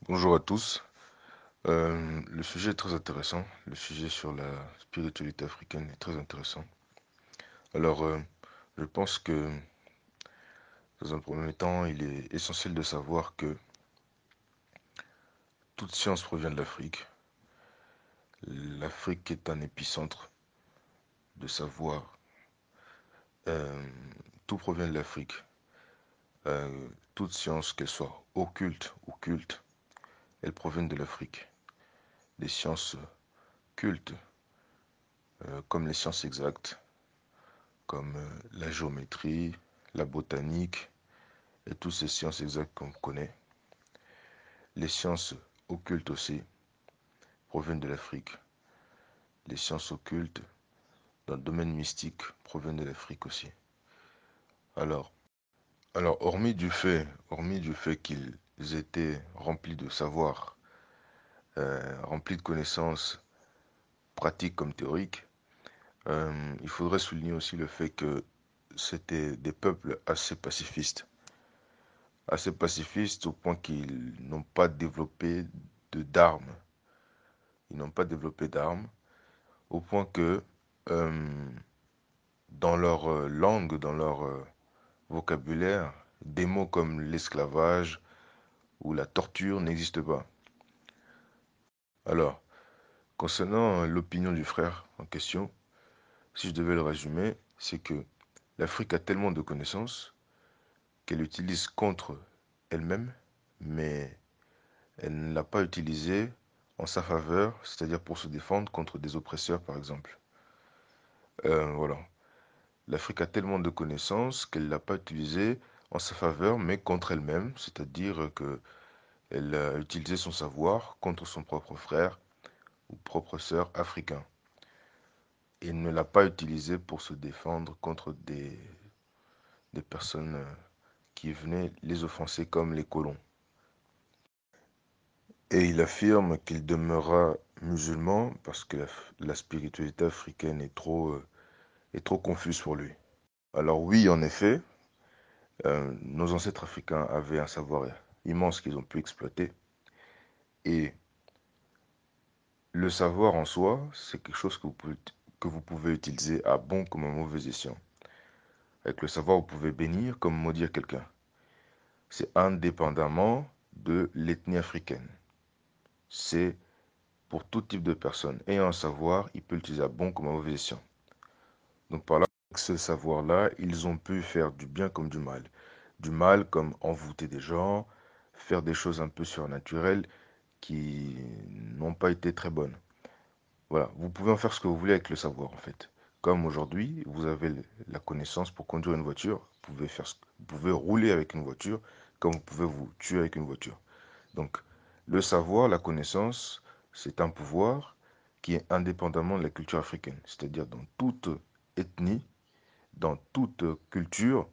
Bonjour à tous. Le sujet est très intéressant. Le sujet sur la spiritualité africaine est très intéressant. Alors, je pense que dans un premier temps, il est essentiel de savoir que toute science provient de l'Afrique. L'Afrique est un épicentre de savoir. Euh, Tout provient de l'Afrique. Toute science, qu'elle soit occulte ou culte, elle provient de l'Afrique. Les sciences cultes, comme les sciences exactes, comme la géométrie, la botanique et toutes ces sciences exactes qu'on connaît. Les sciences occultes aussi proviennent de l'Afrique. Les sciences occultes dans le domaine mystique proviennent de l'Afrique aussi. Alors, alors, hormis du fait qu'ils étaient remplis de savoir, remplis de connaissances pratiques comme théoriques, il faudrait souligner aussi le fait que c'était des peuples assez pacifistes au point qu'ils n'ont pas développé d'armes. Ils n'ont pas développé d'armes au point que euh, dans leur langue, dans leur vocabulaire, des mots comme l'esclavage ou la torture n'existent pas. Alors, concernant l'opinion du frère en question, si je devais le résumer, c'est que l'Afrique a tellement de connaissances qu'elle utilise contre elle-même, mais elle ne l'a pas utilisé en sa faveur, c'est-à-dire pour se défendre contre des oppresseurs, par exemple. Voilà. L'Afrique a tellement de connaissances qu'elle ne l'a pas utilisé en sa faveur, mais contre elle-même, c'est-à-dire que elle a utilisé son savoir contre son propre frère ou propre sœur africain. Et ne l'a pas utilisé pour se défendre contre des personnes qui venaient les offenser comme les colons. Et il affirme qu'il demeurera musulman parce que la spiritualité africaine est trop confuse pour lui. Alors oui, en effet, nos ancêtres africains avaient un savoir immense qu'ils ont pu exploiter. Et le savoir en soi, c'est quelque chose que vous pouvez utiliser à bon comme à mauvais escient. Avec le savoir, vous pouvez bénir comme maudire quelqu'un. C'est indépendamment de l'ethnie africaine. C'est pour tout type de personne. Ayant un savoir, il peut l'utiliser à bon comme à mauvais escient. Donc par là, avec ce savoir-là, ils ont pu faire du bien comme du mal. Du mal comme envoûter des gens, faire des choses un peu surnaturelles qui n'ont pas été très bonnes. Voilà, vous pouvez en faire ce que vous voulez avec le savoir en fait. Comme aujourd'hui, vous avez la connaissance pour conduire une voiture, vous pouvez rouler avec une voiture, comme vous pouvez vous tuer avec une voiture. Donc, le savoir, la connaissance, c'est un pouvoir qui est indépendamment de la culture africaine. C'est-à-dire dans toute ethnie, dans toute culture,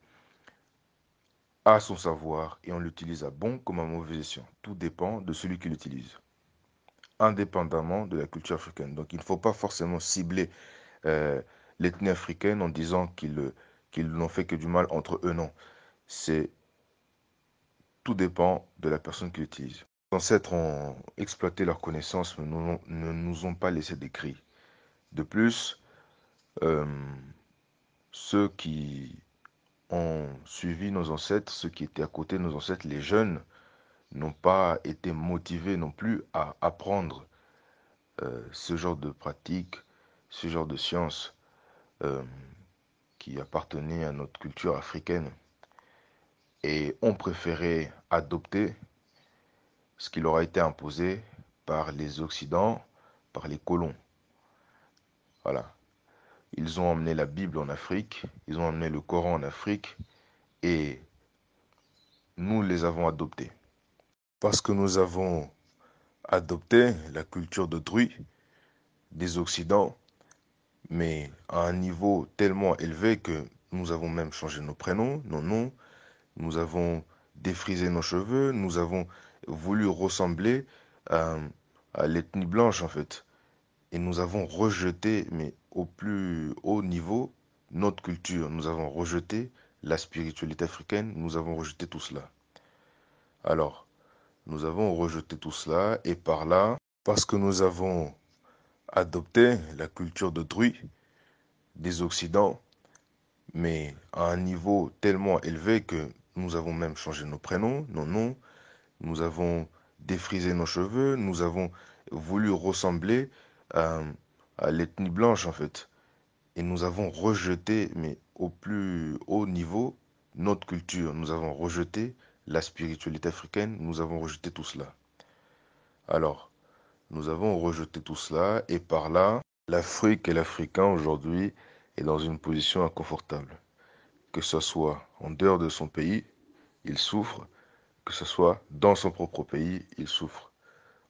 a son savoir et on l'utilise à bon comme à mauvais escient. Tout dépend de celui qui l'utilise, indépendamment de la culture africaine. Donc, il ne faut pas forcément cibler euh, l'ethnie africaine en disant qu'ils n'ont fait que du mal entre eux. Non, c'est tout dépend de la personne qui l'utilise. Les ancêtres ont exploité leurs connaissances, mais ne nous ont pas laissé d'écrits. De plus, euh, ceux qui ont suivi nos ancêtres, ceux qui étaient à côté de nos ancêtres, les jeunes, n'ont pas été motivés non plus à apprendre ce genre de pratique, ce genre de science euh, qui appartenait à notre culture africaine. Et ont préféré adopter ce qui leur a été imposé par les Occidents, par les colons. Voilà. Ils ont emmené la Bible en Afrique, ils ont emmené le Coran en Afrique, et nous les avons adoptés. Parce que nous avons adopté la culture d'autrui, des Occidents, mais à un niveau tellement élevé que nous avons même changé nos prénoms, nos noms, nous avons défrisé nos cheveux, nous avons voulu ressembler à, à l'ethnie blanche en fait. Et nous avons rejeté, mais au plus haut niveau, notre culture. Nous avons rejeté la spiritualité africaine, nous avons rejeté tout cela. Alors, Nous avons rejeté tout cela et par là, parce que nous avons adopté la culture d'autrui, des Occidents, mais à un niveau tellement élevé que nous avons même changé nos prénoms, nos noms, nous avons défrisé nos cheveux, nous avons voulu ressembler à, à l'ethnie blanche en fait. Et nous avons rejeté, mais au plus haut niveau, notre culture. Nous avons rejeté la spiritualité africaine, nous avons rejeté tout cela. Alors, nous avons rejeté tout cela et par là, l'Afrique et l'Africain aujourd'hui est dans une position inconfortable. Que ce soit en dehors de son pays, il souffre, que ce soit dans son propre pays, il souffre.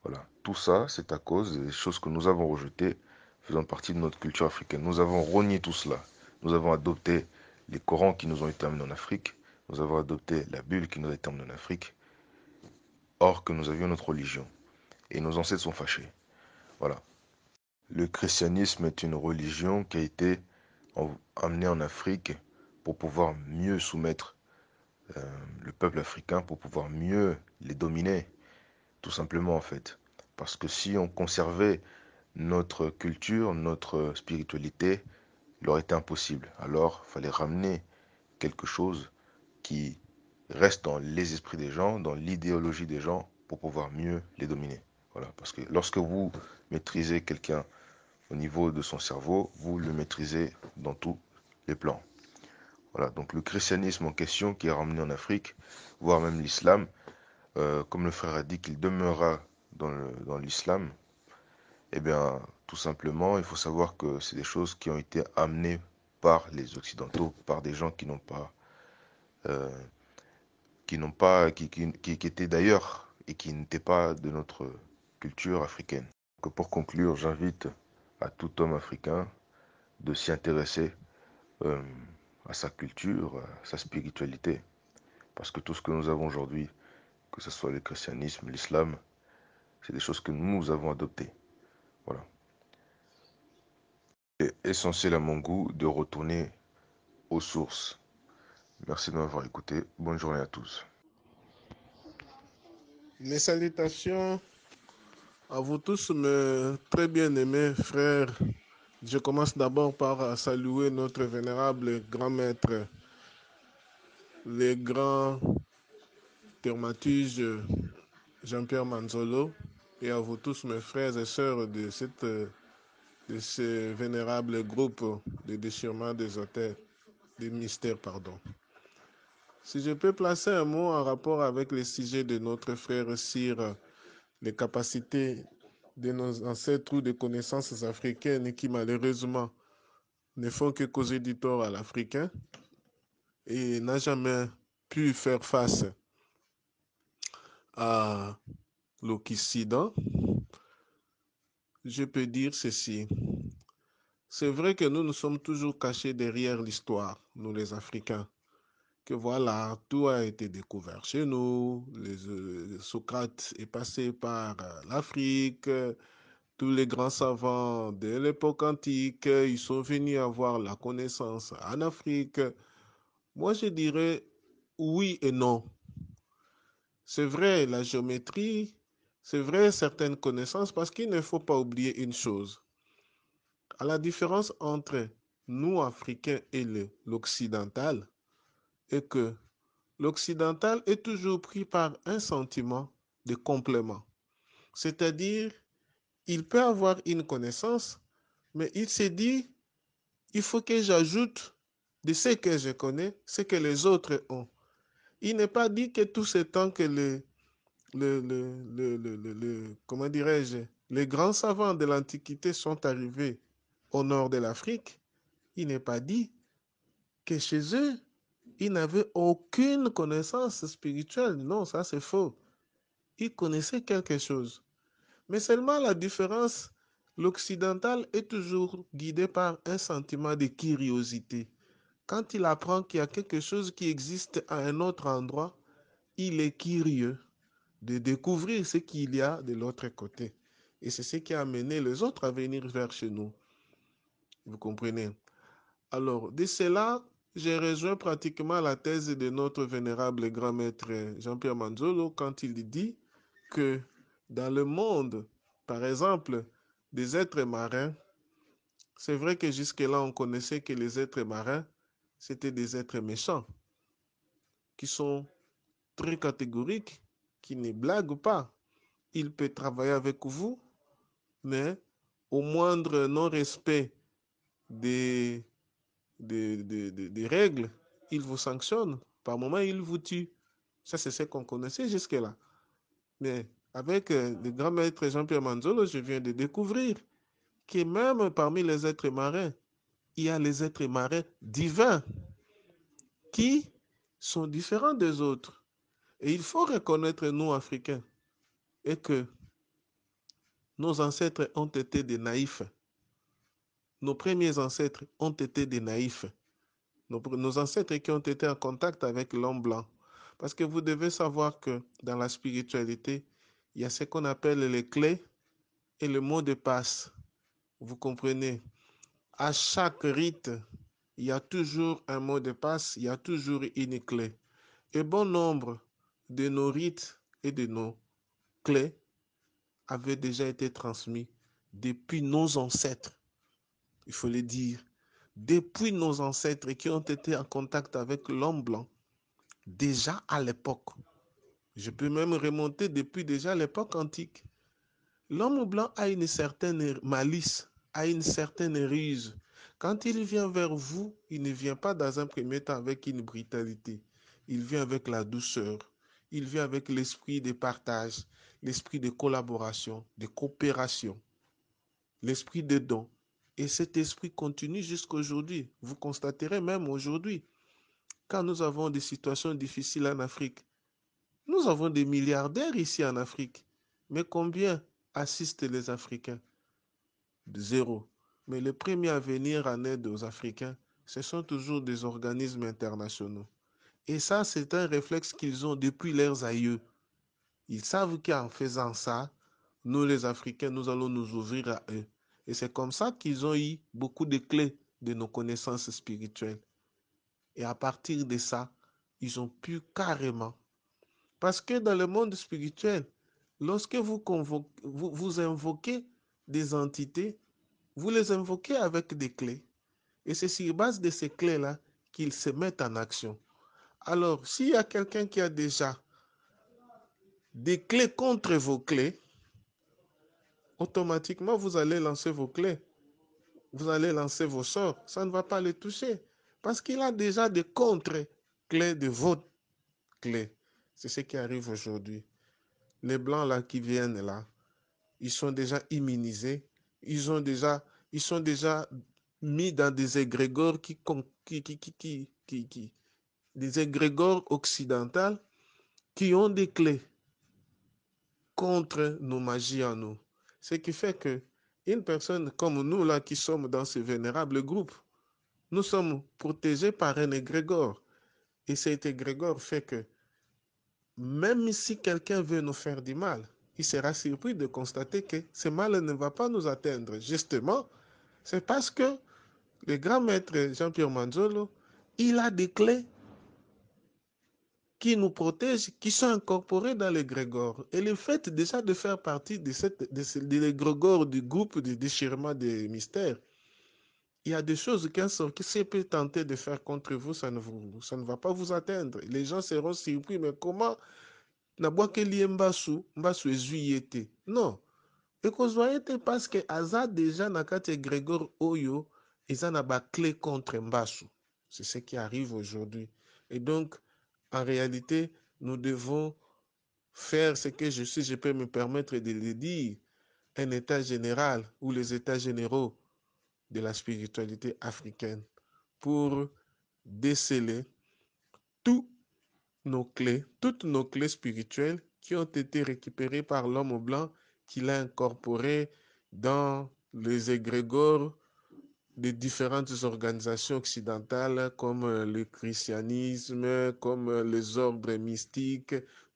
Voilà. Tout ça, c'est à cause des choses que nous avons rejetées, faisant partie de notre culture africaine. Nous avons renié tout cela. Nous avons adopté les Corans qui nous ont été amenés en Afrique. Nous avons adopté la Bible qui nous a été amenée en Afrique. Or que nous avions notre religion. Et nos ancêtres sont fâchés. Voilà. Le christianisme est une religion qui a été amenée en Afrique pour pouvoir mieux soumettre le peuple africain, pour pouvoir mieux les dominer, tout simplement en fait. Parce que si on conservait notre culture, notre spiritualité, il aurait été impossible. Alors, il fallait ramener quelque chose qui reste dans les esprits des gens, dans l'idéologie des gens, pour pouvoir mieux les dominer. Voilà, parce que lorsque vous maîtrisez quelqu'un au niveau de son cerveau, vous le maîtrisez dans tous les plans. Voilà, donc le christianisme en question qui est ramené en Afrique, voire même l'islam, comme le frère a dit qu'il demeurera dans l'islam, eh bien, tout simplement, il faut savoir que c'est des choses qui ont été amenées par les Occidentaux, par des gens euh, qui étaient d'ailleurs et qui n'étaient pas de notre culture africaine. Donc, pour conclure, j'invite à tout homme africain de s'y intéresser euh, à sa culture, à sa spiritualité, parce que tout ce que nous avons aujourd'hui, que ce soit le christianisme, l'islam, c'est des choses que nous avons adoptées. Voilà. Il est essentiel à mon goût de retourner aux sources. Merci de m'avoir écouté. Bonne journée à tous. Mes salutations à vous tous, mes très bien-aimés frères. Je commence d'abord par saluer notre vénérable grand maître, le grand thermaturge Jean-Pierre Manzolo, et à vous tous, mes frères et sœurs de ce vénérable groupe de déchirement des auteurs, des mystères, pardon. Si je peux placer un mot en rapport avec le sujet de notre frère sur les capacités de nos ancêtres ou des connaissances africaines qui malheureusement ne font que causer du tort à l'Africain et n'a jamais pu faire face à l'Occident, je peux dire ceci. C'est vrai que nous nous sommes toujours cachés derrière l'histoire, nous les Africains, que voilà, tout a été découvert chez nous, Socrate est passé par l'Afrique, tous les grands savants de l'époque antique, ils sont venus avoir la connaissance en Afrique. Moi, je dirais oui et non. C'est vrai, la géométrie, c'est vrai, certaines connaissances, parce qu'il ne faut pas oublier une chose. À la différence entre nous, Africains, et l'occidental, est que l'occidental est toujours pris par un sentiment de complément. C'est-à-dire, il peut avoir une connaissance, mais il s'est dit, il faut que j'ajoute de ce que je connais, ce que les autres ont. Il n'est pas dit que tout ce temps que comment dirais-je, les grands savants de l'Antiquité sont arrivés au nord de l'Afrique, il n'est pas dit que chez eux, ils n'avaient aucune connaissance spirituelle. Non, ça c'est faux. Ils connaissaient quelque chose. Mais seulement la différence, l'occidental est toujours guidé par un sentiment de curiosité. Quand il apprend qu'il y a quelque chose qui existe à un autre endroit, il est curieux de découvrir ce qu'il y a de l'autre côté. Et c'est ce qui a amené les autres à venir vers chez nous. Vous comprenez? Alors, de cela, j'ai rejoint pratiquement la thèse de notre vénérable grand maître Jean-Pierre Manzolo quand il dit que dans le monde, par exemple, des êtres marins, c'est vrai que jusque-là, on connaissait que les êtres marins, c'était des êtres méchants, qui sont très catégoriques, qui ne blaguent pas. Ils peuvent travailler avec vous, mais au moindre non-respect des, des règles, ils vous sanctionnent. Par moments, ils vous tuent. Ça, c'est ce qu'on connaissait jusque-là. Mais avec le grand maître Jean-Pierre Manzolo, je viens de découvrir que même parmi les êtres marins, il y a les êtres marins divins qui sont différents des autres. Et il faut reconnaître, nous, Africains, et que nos ancêtres ont été des naïfs. Nos premiers ancêtres ont été des naïfs. Nos ancêtres qui ont été en contact avec l'homme blanc. Parce que vous devez savoir que dans la spiritualité, il y a ce qu'on appelle les clés et le mot de passe. Vous comprenez? À chaque rite, il y a toujours un mot de passe, il y a toujours une clé. Et bon nombre de nos rites et de nos clés avaient déjà été transmis depuis nos ancêtres, il faut le dire, depuis nos ancêtres qui ont été en contact avec l'homme blanc, déjà à l'époque. Je peux même remonter depuis déjà l'époque antique. L'homme blanc a une certaine malice, a une certaine ruse. Quand il vient vers vous, il ne vient pas dans un premier temps avec une brutalité. Il vient avec la douceur. Il vient avec l'esprit de partage, l'esprit de collaboration, de coopération, l'esprit de don. Et cet esprit continue jusqu'à aujourd'hui. Vous constaterez même aujourd'hui, quand nous avons des situations difficiles en Afrique, nous avons des milliardaires ici en Afrique. Mais combien assistent les Africains? Zéro. Mais les premiers à venir en aide aux Africains, ce sont toujours des organismes internationaux. Et ça, c'est un réflexe qu'ils ont depuis leurs aïeux. Ils savent qu'en faisant ça, nous les Africains, nous allons nous ouvrir à eux. Et c'est comme ça qu'ils ont eu beaucoup de clés de nos connaissances spirituelles. Et à partir de ça, ils ont pu carrément. Parce que dans le monde spirituel, lorsque vous invoquez des entités, vous les invoquez avec des clés. Et c'est sur base de ces clés-là qu'ils se mettent en action. Alors, s'il y a quelqu'un qui a déjà des clés contre vos clés, automatiquement, vous allez lancer vos clés. Vous allez lancer vos sorts. Ça ne va pas les toucher. Parce qu'il a déjà des contre-clés de votre clé. C'est ce qui arrive aujourd'hui. Les blancs là qui viennent là, ils sont déjà immunisés. Ils sont déjà mis dans des égrégores des égrégores occidentales qui ont des clés contre nos magies en nous. Ce qui fait que une personne comme nous là qui sommes dans ce vénérable groupe, nous sommes protégés par un égrégore. Et cet égrégore fait que même si quelqu'un veut nous faire du mal, il sera surpris de constater que ce mal ne va pas nous atteindre. Justement, c'est parce que le grand maître Jean-Pierre Manzolo, il a des clés qui nous protègent, qui sont incorporées dans l'égrégore. Et le fait déjà de faire partie de l'égrégore du groupe de déchirement des mystères, il y a des choses qu'un sort qui peut tenter de faire contre vous, ça ne va pas vous atteindre. Les gens seront surpris, mais comment Nabwakeli Mbasu, Mbasu ezuyete. Non. Ekozwayete parce que Aza déjà nakate Grégor Oyo, ils ont ba clé contre Mbasu. C'est ce qui arrive aujourd'hui. Et donc, en réalité, nous devons faire ce que je peux me permettre de le dire, un état général ou les états généraux de la spiritualité africaine pour déceler tous toutes nos clés spirituelles qui ont été récupérées par l'homme blanc, qu'il a incorporées dans les égrégores des différentes organisations occidentales comme le christianisme, comme les ordres mystiques.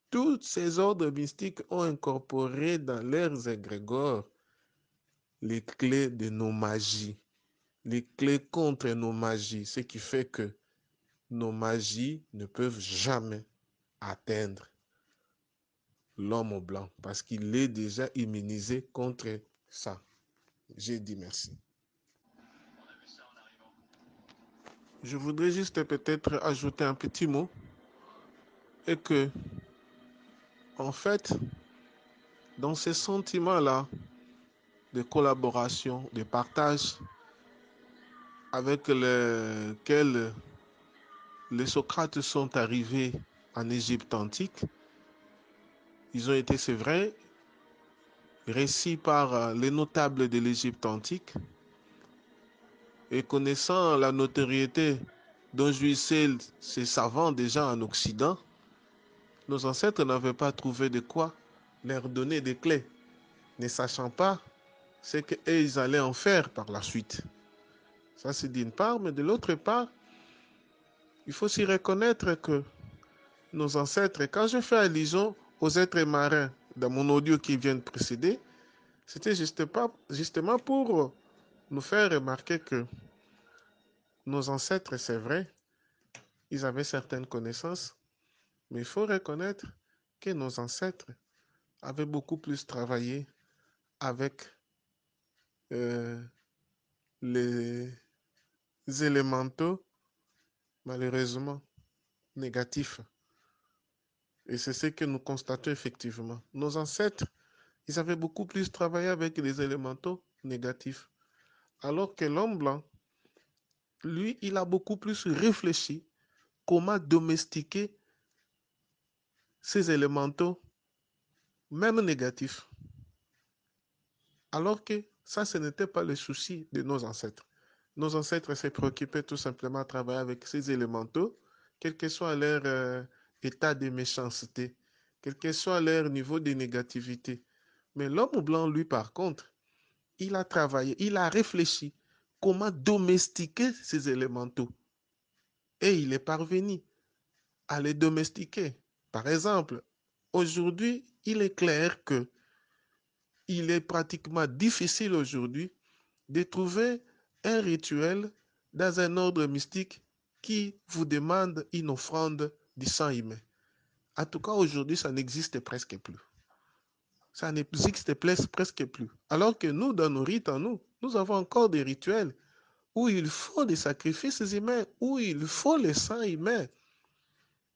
Tous ces ordres mystiques ont incorporé dans leurs égrégores les clés de nos magies, les clés contre nos magies, ce qui fait que nos magies ne peuvent jamais atteindre l'homme blanc parce qu'il est déjà immunisé contre ça. J'ai dit merci. Je voudrais juste peut-être ajouter un petit mot et que, en fait, dans ces sentiments-là de collaboration, de partage avec lesquels les Socrates sont arrivés en Égypte antique, ils ont été, c'est vrai, récits par les notables de l'Égypte antique et connaissant la notoriété dont jouissaient ces savants déjà en Occident, nos ancêtres n'avaient pas trouvé de quoi leur donner des clés, ne sachant pas ce qu'ils allaient en faire par la suite. Ça, c'est d'une part, mais de l'autre part, il faut s'y reconnaître que nos ancêtres, quand je fais allusion aux êtres marins dans mon audio qui vient de précéder, c'était justement pour nous faire remarquer que nos ancêtres, c'est vrai, ils avaient certaines connaissances, mais il faut reconnaître que nos ancêtres avaient beaucoup plus travaillé avec euh, les élémentaux, malheureusement, négatifs. Et c'est ce que nous constatons effectivement. Nos ancêtres, ils avaient beaucoup plus travaillé avec les élémentaux négatifs. Alors que l'homme blanc, lui, il a beaucoup plus réfléchi comment domestiquer ces élémentaux, même négatifs. Alors que ça, ce n'était pas le souci de nos ancêtres. Nos ancêtres se préoccupaient tout simplement de travailler avec ces élémentaux, quel que soit leur état de méchanceté, quel que soit leur niveau de négativité. Mais l'homme blanc, lui, par contre, il a travaillé, il a réfléchi comment domestiquer ces élémentaux. Et il est parvenu à les domestiquer. Par exemple, aujourd'hui, il est clair que il est pratiquement difficile aujourd'hui de trouver un rituel dans un ordre mystique qui vous demande une offrande du sang humain. En tout cas, aujourd'hui, ça n'existe presque plus. Ça n'existe presque plus. Alors que nous, dans nos rites, nous avons encore des rituels où il faut des sacrifices humains, où il faut le sang humain.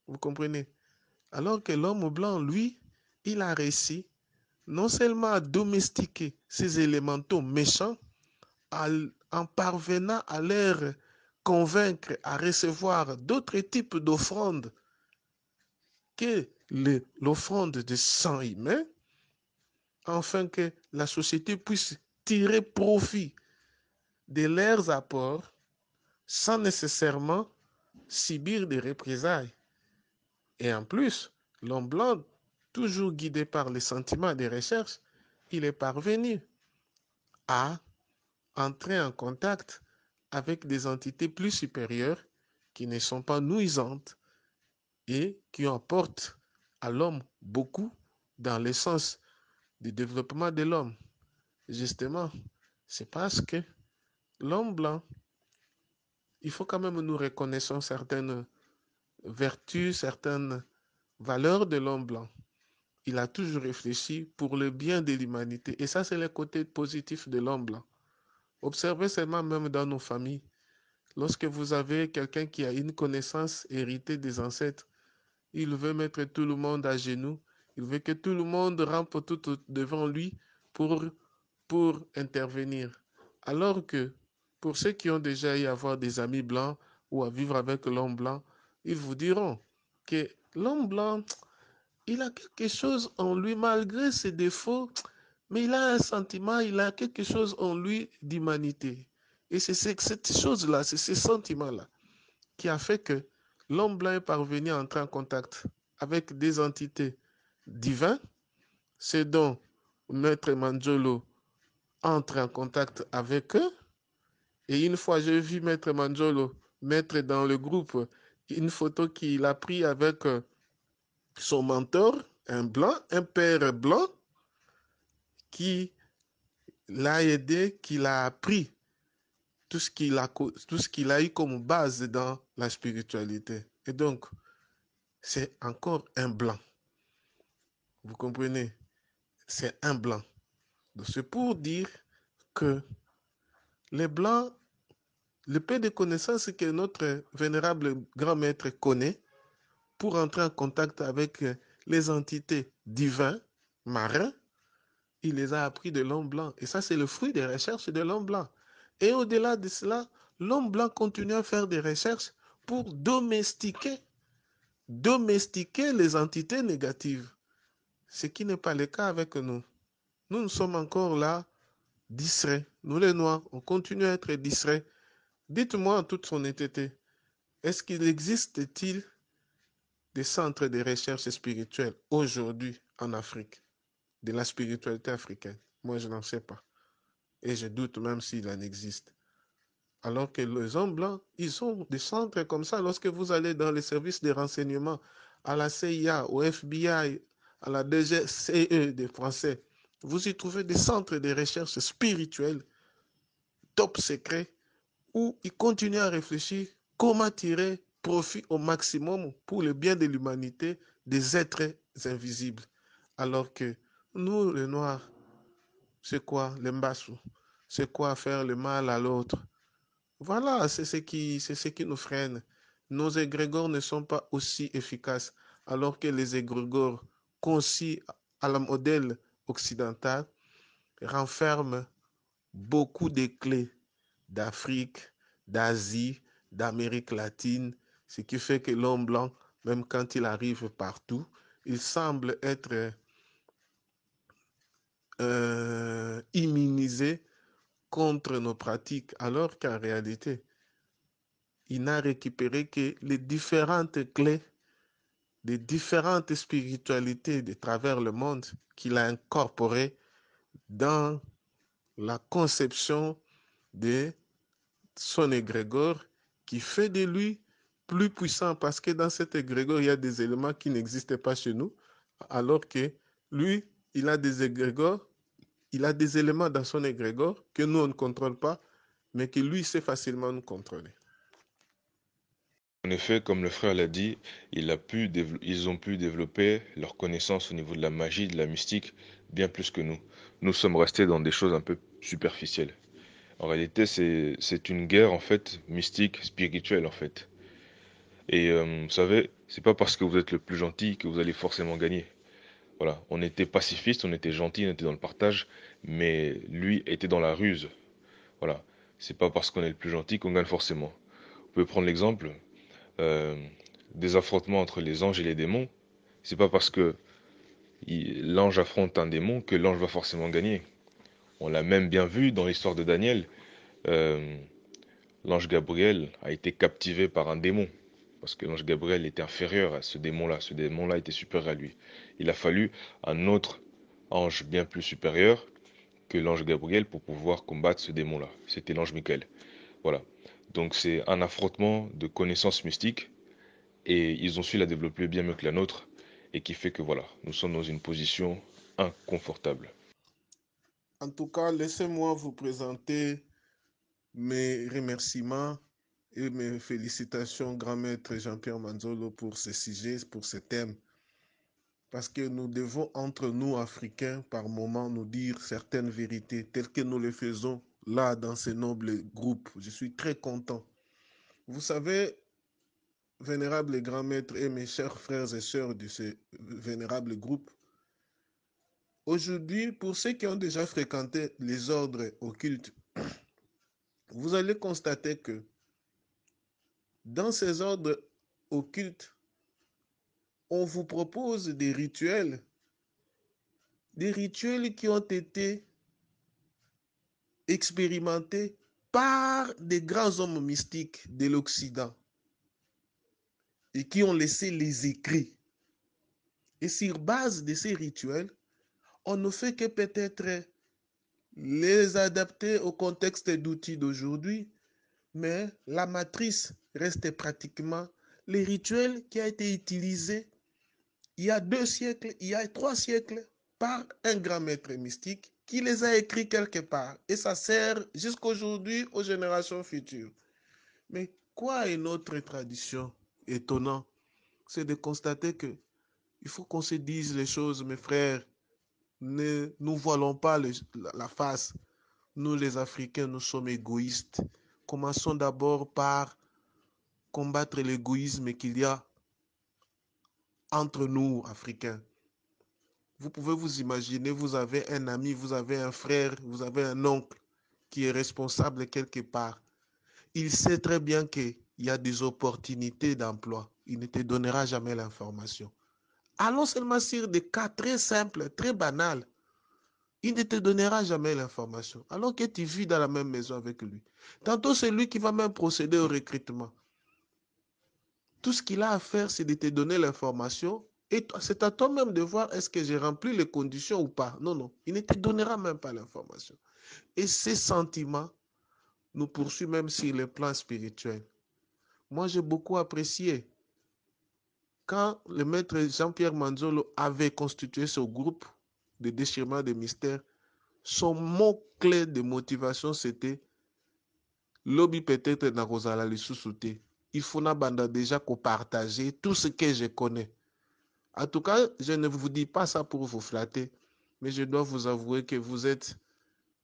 Vous comprenez? Alors que l'homme blanc, lui, il a réussi non seulement à domestiquer ces élémentaux méchants, en parvenant à leur convaincre à recevoir d'autres types d'offrandes que l'offrande de sang humain, afin que la société puisse tirer profit de leurs apports sans nécessairement subir des représailles. Et en plus, l'homme blanc, toujours guidé par les sentiments des recherches, il est parvenu à entrer en contact avec des entités plus supérieures qui ne sont pas nuisantes et qui apportent à l'homme beaucoup dans le sens du développement de l'homme. Justement, c'est parce que l'homme blanc, il faut quand même nous reconnaissons certaines vertus, certaines valeurs de l'homme blanc. Il a toujours réfléchi pour le bien de l'humanité. Et ça, c'est le côté positif de l'homme blanc. Observez seulement même dans nos familles. Lorsque vous avez quelqu'un qui a une connaissance héritée des ancêtres, il veut mettre tout le monde à genoux. Il veut que tout le monde rampe tout devant lui pour, pour intervenir. Alors que pour ceux qui ont déjà eu à avoir des amis blancs ou à vivre avec l'homme blanc, ils vous diront que l'homme blanc, il a quelque chose en lui, malgré ses défauts, mais il a un sentiment, il a quelque chose en lui d'humanité. Et c'est cette chose-là, c'est ce sentiment-là qui a fait que l'homme blanc est parvenu à entrer en contact avec des entités divines. C'est dont Maître Manjolo entre en contact avec eux. Et une fois, j'ai vu Maître Manjolo mettre dans le groupe une photo qu'il a prise avec son mentor, un blanc, un père blanc, qui l'a aidé, qui l'a appris tout ce qu'il a eu comme base dans la spiritualité. Et donc, c'est encore un blanc. Vous comprenez? C'est un blanc. Donc, c'est pour dire que les blancs, le peu de connaissances que notre vénérable grand maître connaît pour entrer en contact avec les entités divines, marins, il les a appris de l'homme blanc. Et ça, c'est le fruit des recherches de l'homme blanc. Et au-delà de cela, l'homme blanc continue à faire des recherches pour domestiquer les entités négatives. Ce qui n'est pas le cas avec nous. Nous sommes encore là, distraits. Nous les Noirs, on continue à être distraits. Dites-moi en toute honnêteté, est-ce qu'il existe-t-il des centres de recherche spirituelle aujourd'hui en Afrique, de la spiritualité africaine? Moi, je n'en sais pas. Et je doute même s'il en existe. Alors que les hommes blancs, ils ont des centres comme ça. Lorsque vous allez dans les services de renseignement, à la CIA, au FBI, à la DGCE des Français, vous y trouvez des centres de recherche spirituelle, top secret, où ils continuent à réfléchir comment tirer profit au maximum pour le bien de l'humanité des êtres invisibles. Alors que nous, les Noirs, c'est quoi l'embassou? C'est quoi faire le mal à l'autre? Voilà, c'est ce qui nous freine. Nos égrégores ne sont pas aussi efficaces, alors que les égrégores concis à la modèle occidental renferment beaucoup de clés d'Afrique, d'Asie, d'Amérique latine, ce qui fait que l'homme blanc, même quand il arrive partout, il semble être immunisé contre nos pratiques, alors qu'en réalité, il n'a récupéré que les différentes clés des différentes spiritualités de travers le monde qu'il a incorporées dans la conception de son égrégore qui fait de lui plus puissant parce que dans cet égrégore, il y a des éléments qui n'existaient pas chez nous, alors que lui, il a des égrégores, il a des éléments dans son égrégore que nous, on ne contrôle pas, mais que lui sait facilement nous contrôler. En effet, comme le frère l'a dit, ils ont pu développer leur connaissance au niveau de la magie, de la mystique, bien plus que nous. Nous sommes restés dans des choses un peu superficielles. En réalité, c'est une guerre en fait mystique, spirituelle en fait. Et vous savez, c'est pas parce que vous êtes le plus gentil que vous allez forcément gagner. Voilà, on était pacifiste, on était gentil, on était dans le partage, mais lui était dans la ruse. Voilà, c'est pas parce qu'on est le plus gentil qu'on gagne forcément. Vous pouvez prendre l'exemple euh, des affrontements entre les anges et les démons. C'est pas parce que l'ange affronte un démon que l'ange va forcément gagner. On l'a même bien vu dans l'histoire de Daniel. Euh, L'ange Gabriel a été captivé par un démon. Parce que l'ange Gabriel était inférieur à ce démon-là. Ce démon-là était supérieur à lui. Il a fallu un autre ange bien plus supérieur que l'ange Gabriel pour pouvoir combattre ce démon-là. C'était l'ange Michael. Voilà. Donc c'est un affrontement de connaissances mystiques et ils ont su la développer bien mieux que la nôtre et qui fait que voilà, nous sommes dans une position inconfortable. En tout cas, laissez-moi vous présenter mes remerciements et mes félicitations, grand maître Jean-Pierre Manzolo, pour ce sujet, pour ce thème. Parce que nous devons, entre nous, Africains, par moments, nous dire certaines vérités, telles que nous le faisons là, dans ces nobles groupes. Je suis très content. Vous savez, vénérable grand maître et mes chers frères et sœurs de ce vénérable groupe, aujourd'hui, pour ceux qui ont déjà fréquenté les ordres occultes, vous allez constater que dans ces ordres occultes, on vous propose des rituels qui ont été expérimentés par des grands hommes mystiques de l'Occident et qui ont laissé les écrits. Et sur base de ces rituels, on ne fait que peut-être les adapter au contexte d'outils d'aujourd'hui, mais la matrice reste pratiquement les rituels qui ont été utilisés il y a 2 siècles, il y a 3 siècles, par un grand maître mystique qui les a écrits quelque part. Et ça sert jusqu'aujourd'hui aux générations futures. Mais quoi est notre tradition? Étonnant, c'est de constater que Il faut qu'on se dise les choses, mes frères. Ne nous voilons pas la face. Nous, les Africains, nous sommes égoïstes. Commençons d'abord par combattre l'égoïsme qu'il y a entre nous, Africains. Vous pouvez vous imaginer, vous avez un ami, vous avez un frère, vous avez un oncle qui est responsable quelque part. Il sait très bien qu'il y a des opportunités d'emploi. Il ne te donnera jamais l'information. Allons seulement sur des cas très simples, très banals. Il ne te donnera jamais l'information, alors que tu vis dans la même maison avec lui. Tantôt, c'est lui qui va même procéder au recrutement. Tout ce qu'il a à faire, c'est de te donner l'information et c'est à toi-même de voir est-ce que j'ai rempli les conditions ou pas. Non, non, il ne te donnera même pas l'information. Et ces sentiments nous poursuivent même sur le plan spirituel. Moi, j'ai beaucoup apprécié quand le maître Jean-Pierre Manzolo avait constitué ce groupe de déchirement des mystères. Son mot-clé de motivation, c'était lobby peut-être na kozala lisusu te. Il faut déjà partager tout ce que je connais. En tout cas, je ne vous dis pas ça pour vous flatter, mais je dois vous avouer que vous êtes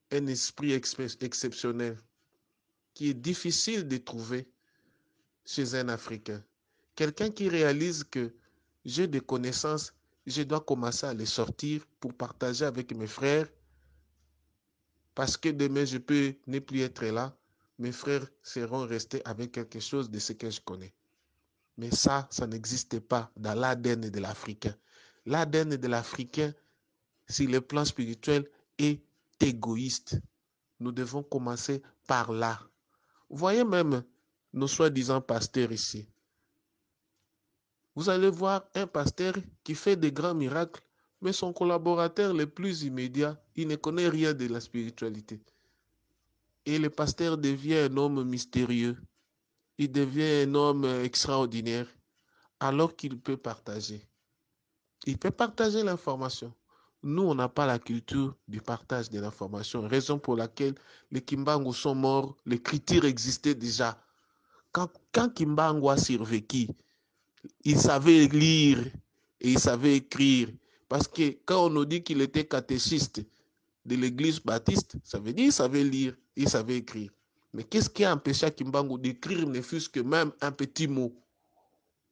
un esprit exceptionnel qui est difficile de trouver chez un Africain. Quelqu'un qui réalise que j'ai des connaissances, je dois commencer à les sortir pour partager avec mes frères, parce que demain je peux ne plus être là, mes frères seront restés avec quelque chose de ce que je connais. Mais ça n'existe pas dans l'ADN de l'Africain. L'ADN de l'Africain, sur le plan spirituel, est égoïste. Nous devons commencer par là. Vous voyez même nos soi-disant pasteurs ici. Vous allez voir un pasteur qui fait des grands miracles, mais son collaborateur le plus immédiat, il ne connaît rien de la spiritualité. Et le pasteur devient un homme mystérieux. Il devient un homme extraordinaire, alors qu'il peut partager. Il peut partager l'information. Nous, on n'a pas la culture du partage de l'information, raison pour laquelle les Kimbangu sont morts, l'écriture existait déjà. Quand Kimbangu a survécu, il savait lire et il savait écrire. Parce que quand on nous dit qu'il était catéchiste de l'église baptiste, ça veut dire qu'il savait lire et il savait écrire. Mais qu'est-ce qui a empêché Kimbangu d'écrire ne fût-ce que même un petit mot?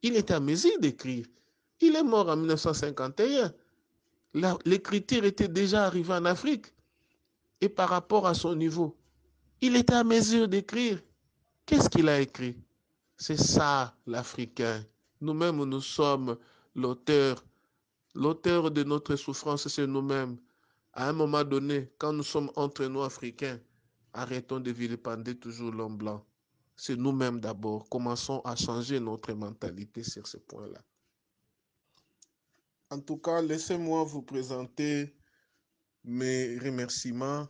Il était à mesure d'écrire. Il est mort en 1951. L'écriture était déjà arrivée en Afrique. Et par rapport à son niveau, il était à mesure d'écrire. Qu'est-ce qu'il a écrit? C'est ça, l'Africain. Nous-mêmes, nous sommes l'auteur. L'auteur de notre souffrance, c'est nous-mêmes. À un moment donné, quand nous sommes entre nous, Africains, arrêtons de vilipender toujours l'homme blanc. C'est nous-mêmes d'abord. Commençons à changer notre mentalité sur ce point-là. En tout cas, laissez-moi vous présenter mes remerciements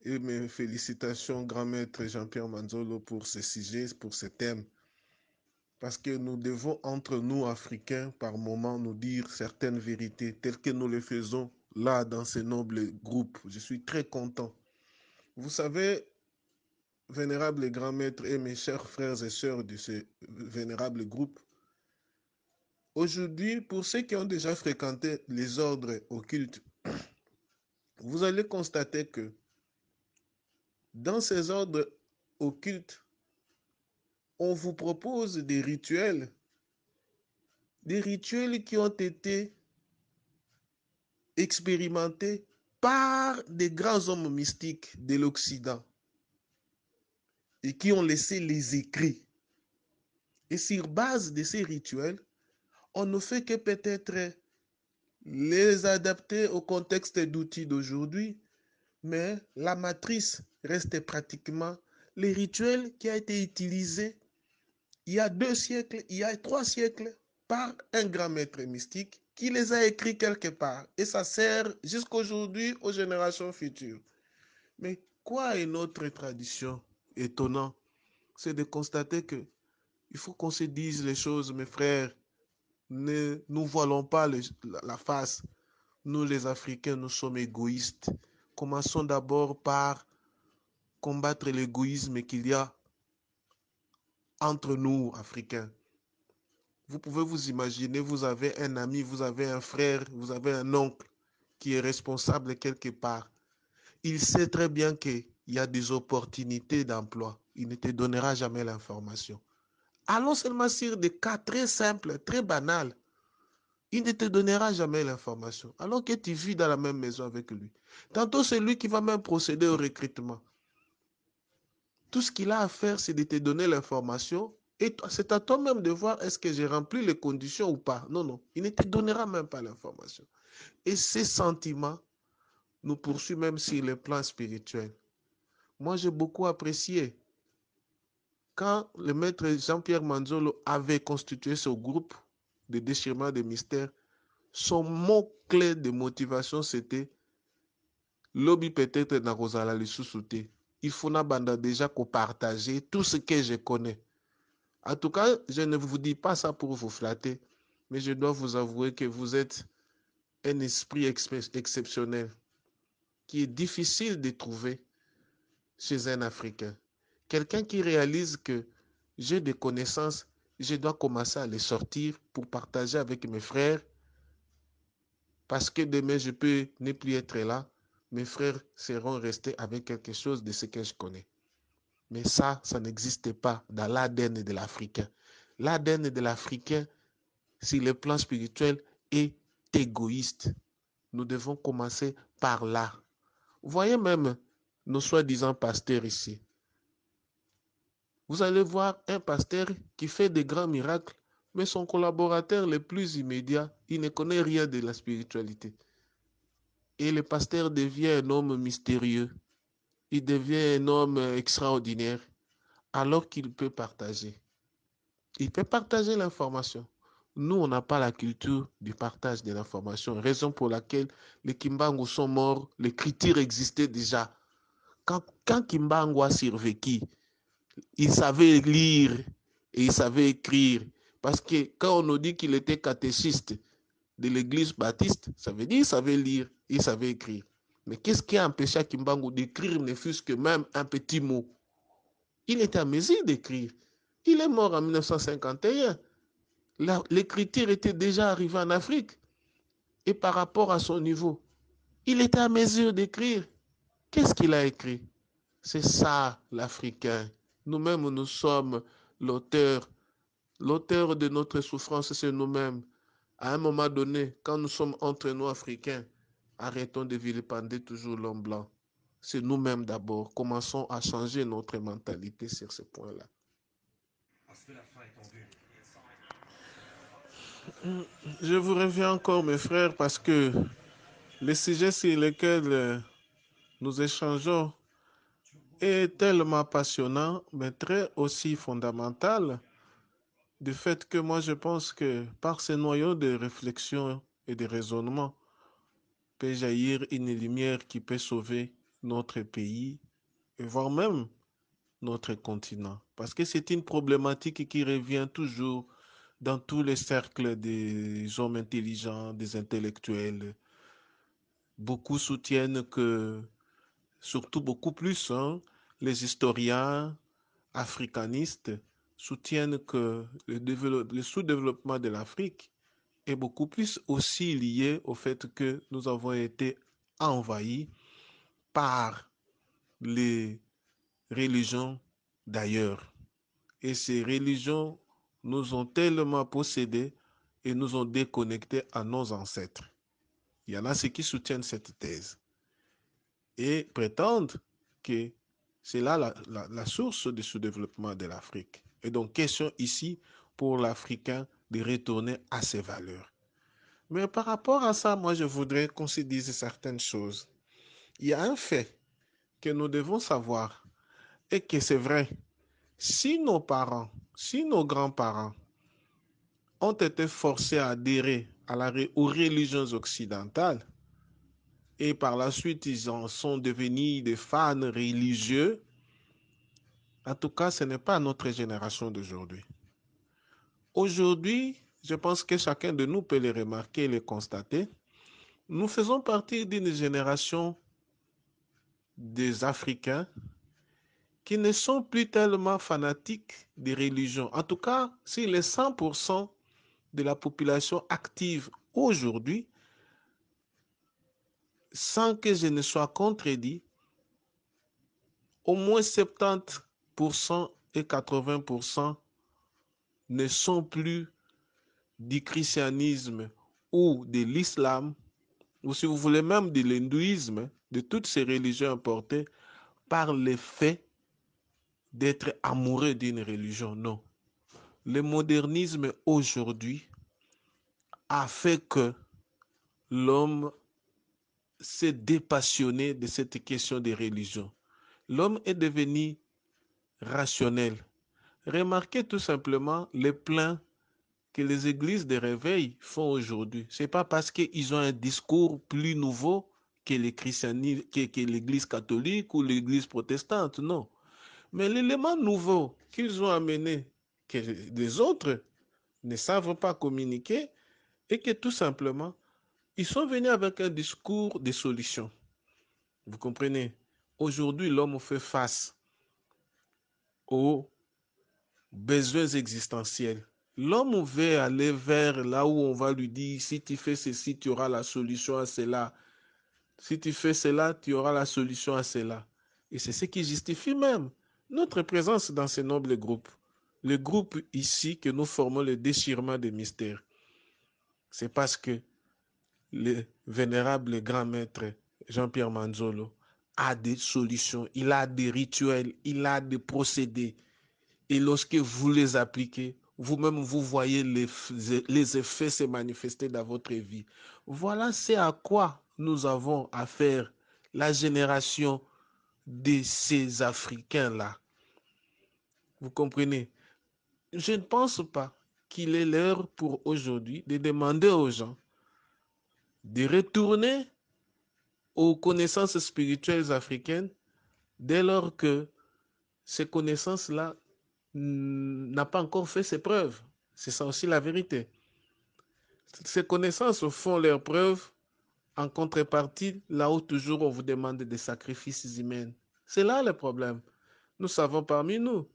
et mes félicitations, grand maître Jean-Pierre Manzolo, pour ce sujet, pour ce thème. Parce que nous devons, entre nous, Africains, par moments, nous dire certaines vérités telles que nous les faisons là, dans ce noble groupe. Je suis très content. Vous savez, vénérables grands maîtres et mes chers frères et sœurs de ce vénérable groupe, aujourd'hui, pour ceux qui ont déjà fréquenté les ordres occultes, vous allez constater que dans ces ordres occultes, on vous propose des rituels qui ont été expérimentés par des grands hommes mystiques de l'Occident et qui ont laissé les écrits. Et sur base de ces rituels, on ne fait que peut-être les adapter au contexte d'outils d'aujourd'hui, mais la matrice reste pratiquement les rituels qui ont été utilisés il y a 2 siècles, il y a 3 siècles, par un grand maître mystique qui les a écrits quelque part. Et ça sert jusqu'à aujourd'hui aux générations futures. Mais quoi est notre tradition? Étonnant, c'est de constater que il faut qu'on se dise les choses, mes frères. Ne nous voilons pas la face. Nous, les Africains, nous sommes égoïstes. Commençons d'abord par combattre l'égoïsme qu'il y a entre nous, Africains. Vous pouvez vous imaginer, vous avez un ami, vous avez un frère, vous avez un oncle qui est responsable quelque part. Il sait très bien qu'il y a des opportunités d'emploi. Il ne te donnera jamais l'information. Allons seulement sur des cas très simples, très banals. Il ne te donnera jamais l'information, alors que tu vis dans la même maison avec lui. Tantôt, c'est lui qui va même procéder au recrutement. Tout ce qu'il a à faire, c'est de te donner l'information et c'est à toi-même de voir est-ce que j'ai rempli les conditions ou pas. Non, non, il ne te donnera même pas l'information. Et ces sentiments nous poursuivent même sur le plan spirituel. Moi, j'ai beaucoup apprécié quand le maître Jean-Pierre Manzolo avait constitué ce groupe de déchirement des mystères. Son mot clé de motivation, c'était Lobby peut-être na kozala lisusu te. Il faut déjà partager tout ce que je connais. En tout cas, je ne vous dis pas ça pour vous flatter, mais je dois vous avouer que vous êtes un esprit exceptionnel qui est difficile de trouver chez un Africain. Quelqu'un qui réalise que j'ai des connaissances, je dois commencer à les sortir pour partager avec mes frères, parce que demain je peux ne plus être là. Mes frères seront restés avec quelque chose de ce que je connais. Mais ça n'existe pas dans l'ADN de l'Africain. L'ADN de l'Africain, sur le plan spirituel, est égoïste. Nous devons commencer par là. Vous voyez même nos soi-disant pasteurs ici. Vous allez voir un pasteur qui fait des grands miracles, mais son collaborateur le plus immédiat, il ne connaît rien de la spiritualité. Et le pasteur devient un homme mystérieux. Il devient un homme extraordinaire, alors qu'il peut partager. Il peut partager l'information. Nous, on n'a pas la culture du partage de l'information, raison pour laquelle les Kimbangu sont morts, l'écriture existait déjà. Quand Kimbangu a survécu, il savait lire et il savait écrire. Parce que quand on nous dit qu'il était catéchiste de l'église baptiste, ça veut dire qu'il savait lire et il savait écrire. Mais qu'est-ce qui a empêché Kimbangu d'écrire ne fût-ce que même un petit mot? Il était à mesure d'écrire. Il est mort en 1951. L'écriture était déjà arrivée en Afrique. Et par rapport à son niveau, il était à mesure d'écrire. Qu'est-ce qu'il a écrit? C'est ça, l'Africain. Nous-mêmes, nous sommes l'auteur. L'auteur de notre souffrance, c'est nous-mêmes. À un moment donné, quand nous sommes entre nous, Africains, arrêtons de vilipender toujours l'homme blanc. C'est nous-mêmes d'abord. Commençons à changer notre mentalité sur ce point-là. Je vous reviens encore, mes frères, parce que le sujet sur lequel nous échangeons est tellement passionnant, mais très aussi fondamental, du fait que moi je pense que par ces noyaux de réflexion et de raisonnement peut jaillir une lumière qui peut sauver notre pays, et voire même notre continent. Parce que c'est une problématique qui revient toujours dans tous les cercles des hommes intelligents, des intellectuels. Beaucoup soutiennent que, surtout beaucoup plus, hein, les historiens africanistes soutiennent que le sous-développement de l'Afrique est beaucoup plus aussi lié au fait que nous avons été envahis par les religions d'ailleurs. Et ces religions nous ont tellement possédés et nous ont déconnectés à nos ancêtres. Il y en a ceux qui soutiennent cette thèse et prétendent que c'est là la source du sous-développement de l'Afrique. Et donc, question ici pour l'Africain de retourner à ses valeurs. Mais par rapport à ça, moi, je voudrais qu'on se dise certaines choses. Il y a un fait que nous devons savoir et que c'est vrai. Si nos parents, si nos grands-parents ont été forcés à adhérer aux religions occidentales et par la suite ils en sont devenus des fans religieux, en tout cas, ce n'est pas notre génération d'aujourd'hui. Aujourd'hui, je pense que chacun de nous peut le remarquer et le constater. Nous faisons partie d'une génération des Africains qui ne sont plus tellement fanatiques des religions. En tout cas, si les 100%, de la population active aujourd'hui, sans que je ne sois contredit, au moins 70% et 80% ne sont plus du christianisme ou de l'islam, ou si vous voulez même de l'hindouisme, de toutes ces religions importées, par le fait d'être amoureux d'une religion. Non. Le modernisme aujourd'hui a fait que l'homme s'est dépassionné de cette question des religions. L'homme est devenu rationnel. Remarquez tout simplement les plans que les églises de réveil font aujourd'hui. Ce n'est pas parce qu'ils ont un discours plus nouveau que que l'église catholique ou l'église protestante, non. Mais l'élément nouveau qu'ils ont amené, que les autres ne savent pas communiquer, et que tout simplement, ils sont venus avec un discours de solution. Vous comprenez? Aujourd'hui, l'homme fait face aux besoins existentiels. L'homme veut aller vers là où on va lui dire, si tu fais ceci, tu auras la solution à cela. Si tu fais cela, tu auras la solution à cela. Et c'est ce qui justifie même notre présence dans ces nobles groupes. Le groupe ici que nous formons le déchirement des mystères. C'est parce que le vénérable grand maître Jean-Pierre Manzolo a des solutions, il a des rituels, il a des procédés. Et lorsque vous les appliquez, vous-même, vous voyez les effets se manifester dans votre vie. Voilà c'est à quoi nous avons affaire, la génération de ces Africains-là. Vous comprenez? Je ne pense pas qu'il est l'heure pour aujourd'hui de demander aux gens de retourner aux connaissances spirituelles africaines dès lors que ces connaissances-là n'ont pas encore fait ses preuves. C'est ça aussi la vérité. Ces connaissances font leurs preuves en contrepartie, là où toujours on vous demande des sacrifices humains. C'est là le problème. Nous savons parmi nous,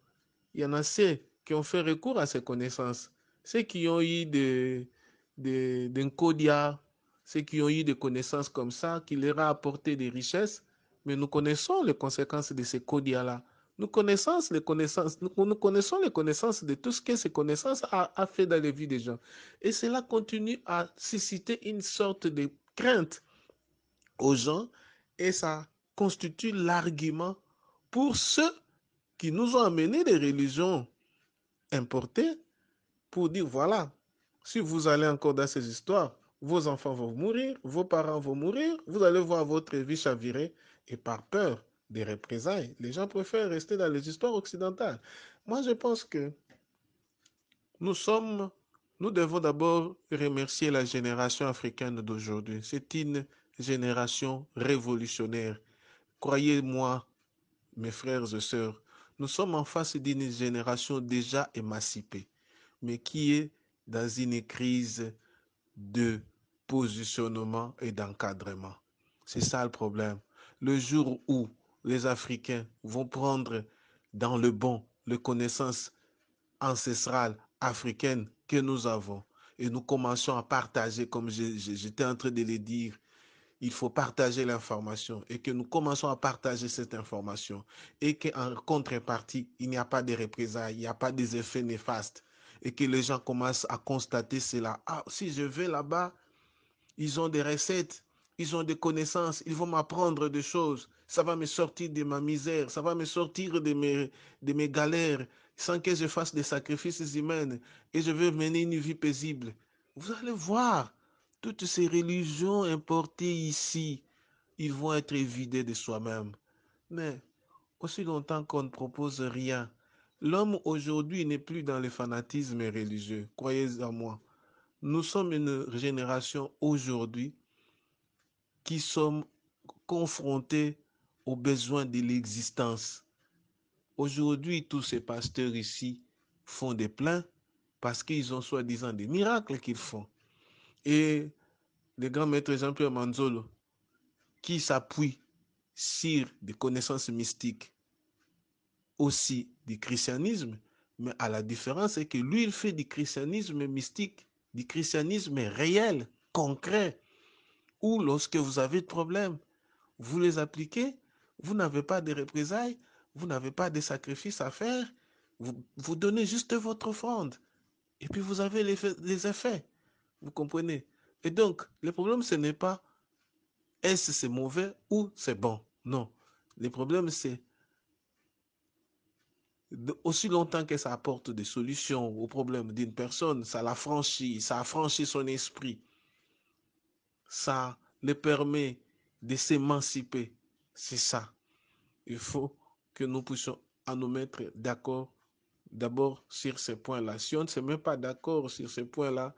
il y en a ceux qui ont fait recours à ces connaissances, ceux qui ont eu des Nkodia, ceux qui ont eu des connaissances comme ça, qui leur a apporté des richesses, mais nous connaissons les conséquences de ces Kodia-là. Nous connaissons les connaissances de tout ce que ces connaissances a fait dans les vies des gens. Et cela continue à susciter une sorte de crainte aux gens et ça constitue l'argument pour ceux qui nous ont amené des religions importées pour dire voilà, si vous allez encore dans ces histoires, vos enfants vont mourir, vos parents vont mourir, vous allez voir votre vie chavirer et par peur des représailles, les gens préfèrent rester dans les histoires occidentales. Moi, je pense que nous sommes, nous devons d'abord remercier la génération africaine d'aujourd'hui. C'est une génération révolutionnaire. Croyez-moi, mes frères et sœurs, nous sommes en face d'une génération déjà émancipée, mais qui est dans une crise de positionnement et d'encadrement. C'est ça le problème. Le jour où les Africains vont prendre dans le bon les connaissances ancestrales africaines que nous avons et nous commençons à partager, comme j'étais en train de le dire, il faut partager l'information et que nous commençons à partager cette information et qu'en contrepartie, il n'y a pas de représailles, il n'y a pas des effets néfastes et que les gens commencent à constater cela. Ah, si je vais là-bas, ils ont des recettes, ils ont des connaissances, ils vont m'apprendre des choses. Ça va me sortir de ma misère, ça va me sortir de mes galères sans que je fasse des sacrifices humains et je vais mener une vie paisible. Vous allez voir, toutes ces religions importées ici, ils vont être vidés de soi-même. Mais aussi longtemps qu'on ne propose rien, l'homme aujourd'hui n'est plus dans le fanatisme religieux, croyez en moi. Nous sommes une génération aujourd'hui qui sommes confrontés aux besoins de l'existence. Aujourd'hui, tous ces pasteurs ici font des plans parce qu'ils ont soi-disant des miracles qu'ils font. Et le grand maître Jean-Pierre Manzolo, qui s'appuie sur des connaissances mystiques, aussi du christianisme, mais à la différence, c'est que lui, il fait du christianisme mystique du christianisme réel, concret, où lorsque vous avez de problèmes, vous les appliquez, vous n'avez pas de représailles, vous n'avez pas de sacrifices à faire, vous donnez juste votre offrande. Et puis vous avez les effets. Vous comprenez? Et donc, le problème, ce n'est pas est-ce que c'est mauvais ou c'est bon. Non. Le problème, c'est aussi longtemps que ça apporte des solutions aux problèmes d'une personne, ça l'affranchit, ça affranchit son esprit, ça le permet de s'émanciper. C'est ça. Il faut que nous puissions à nous mettre d'accord d'abord sur ces points-là. Si on ne se met pas d'accord sur ces points-là,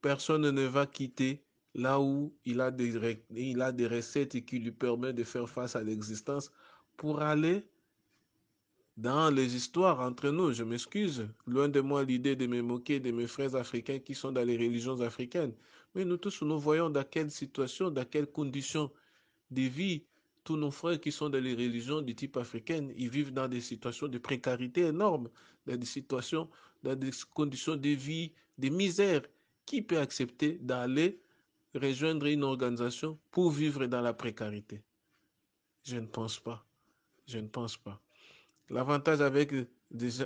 personne ne va quitter là où il a des recettes qui lui permettent de faire face à l'existence pour aller dans les histoires entre nous. Je m'excuse, loin de moi l'idée de me moquer de mes frères africains qui sont dans les religions africaines. Mais nous tous, nous voyons dans quelle situation, dans quelles conditions de vie tous nos frères qui sont dans les religions du type africaine, ils vivent dans des situations de précarité énormes, dans des situations, dans des conditions de vie, de misère. Qui peut accepter d'aller rejoindre une organisation pour vivre dans la précarité? Je ne pense pas. Je ne pense pas. L'avantage avec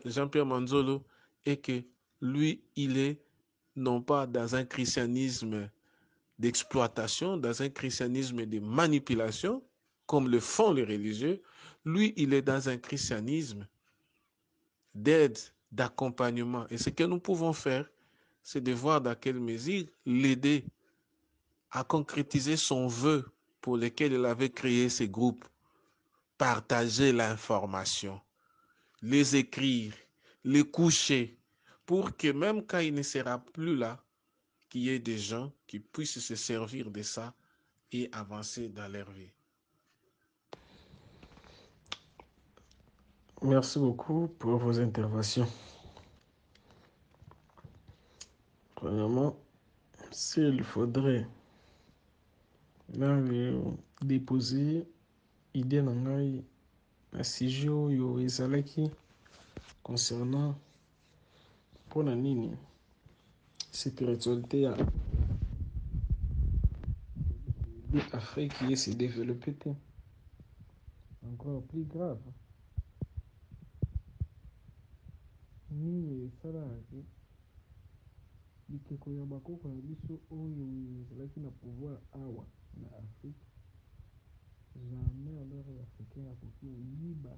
Jean-Pierre Manzolo est que lui, il est non pas dans un christianisme d'exploitation, dans un christianisme de manipulation, comme le font les religieux. Lui, il est dans un christianisme d'aide, d'accompagnement. Et ce que nous pouvons faire, c'est de voir dans quelle mesure l'aider à concrétiser son vœu pour lequel il avait créé ces groupes, partager l'information, les écrire, les coucher, pour que même quand il ne sera plus là, qu'il y ait des gens qui puissent se servir de ça et avancer dans leur vie. Merci beaucoup pour vos interventions. Premièrement, s'il faudrait déposer idée na ngai na sujet oyo ezalaki concernant mpona nini spiritualité ya Afrique esi développé te. Encore plus grave, nini esalaki bikeko ya bakoko na biso oyo ezalaki na pouvoir awa na Afrique, jamais alors africain akoki koyiba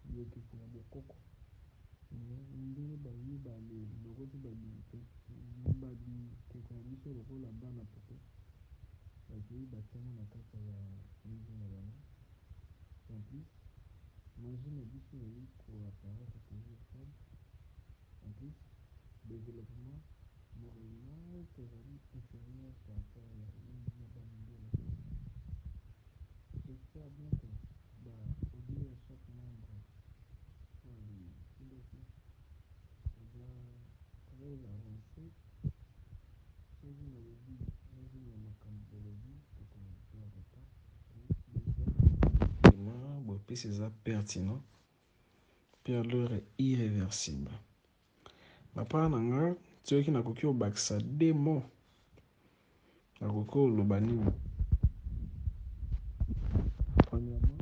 bikeko ya bokoko ndenge bayiba biloko ti babimi te yiba bikeko na biso lokola bana pote bakoyiba ntango na kati ya mizi na bango. En plus magie na biso ezali koapparaître toujours faible. En plus développement moral ezali inférieur par rapport ya na bamindele. J'espère bien que audio ya chaque membre kindaki eza très avancé. Soki nalobi nazwi na makambo bolobi tokoperdre temps bopesi eza pertinent mpe alors irréversible. Na part na nga soki nakoki kobakisa demo nakoki koloba nini? Premièrement,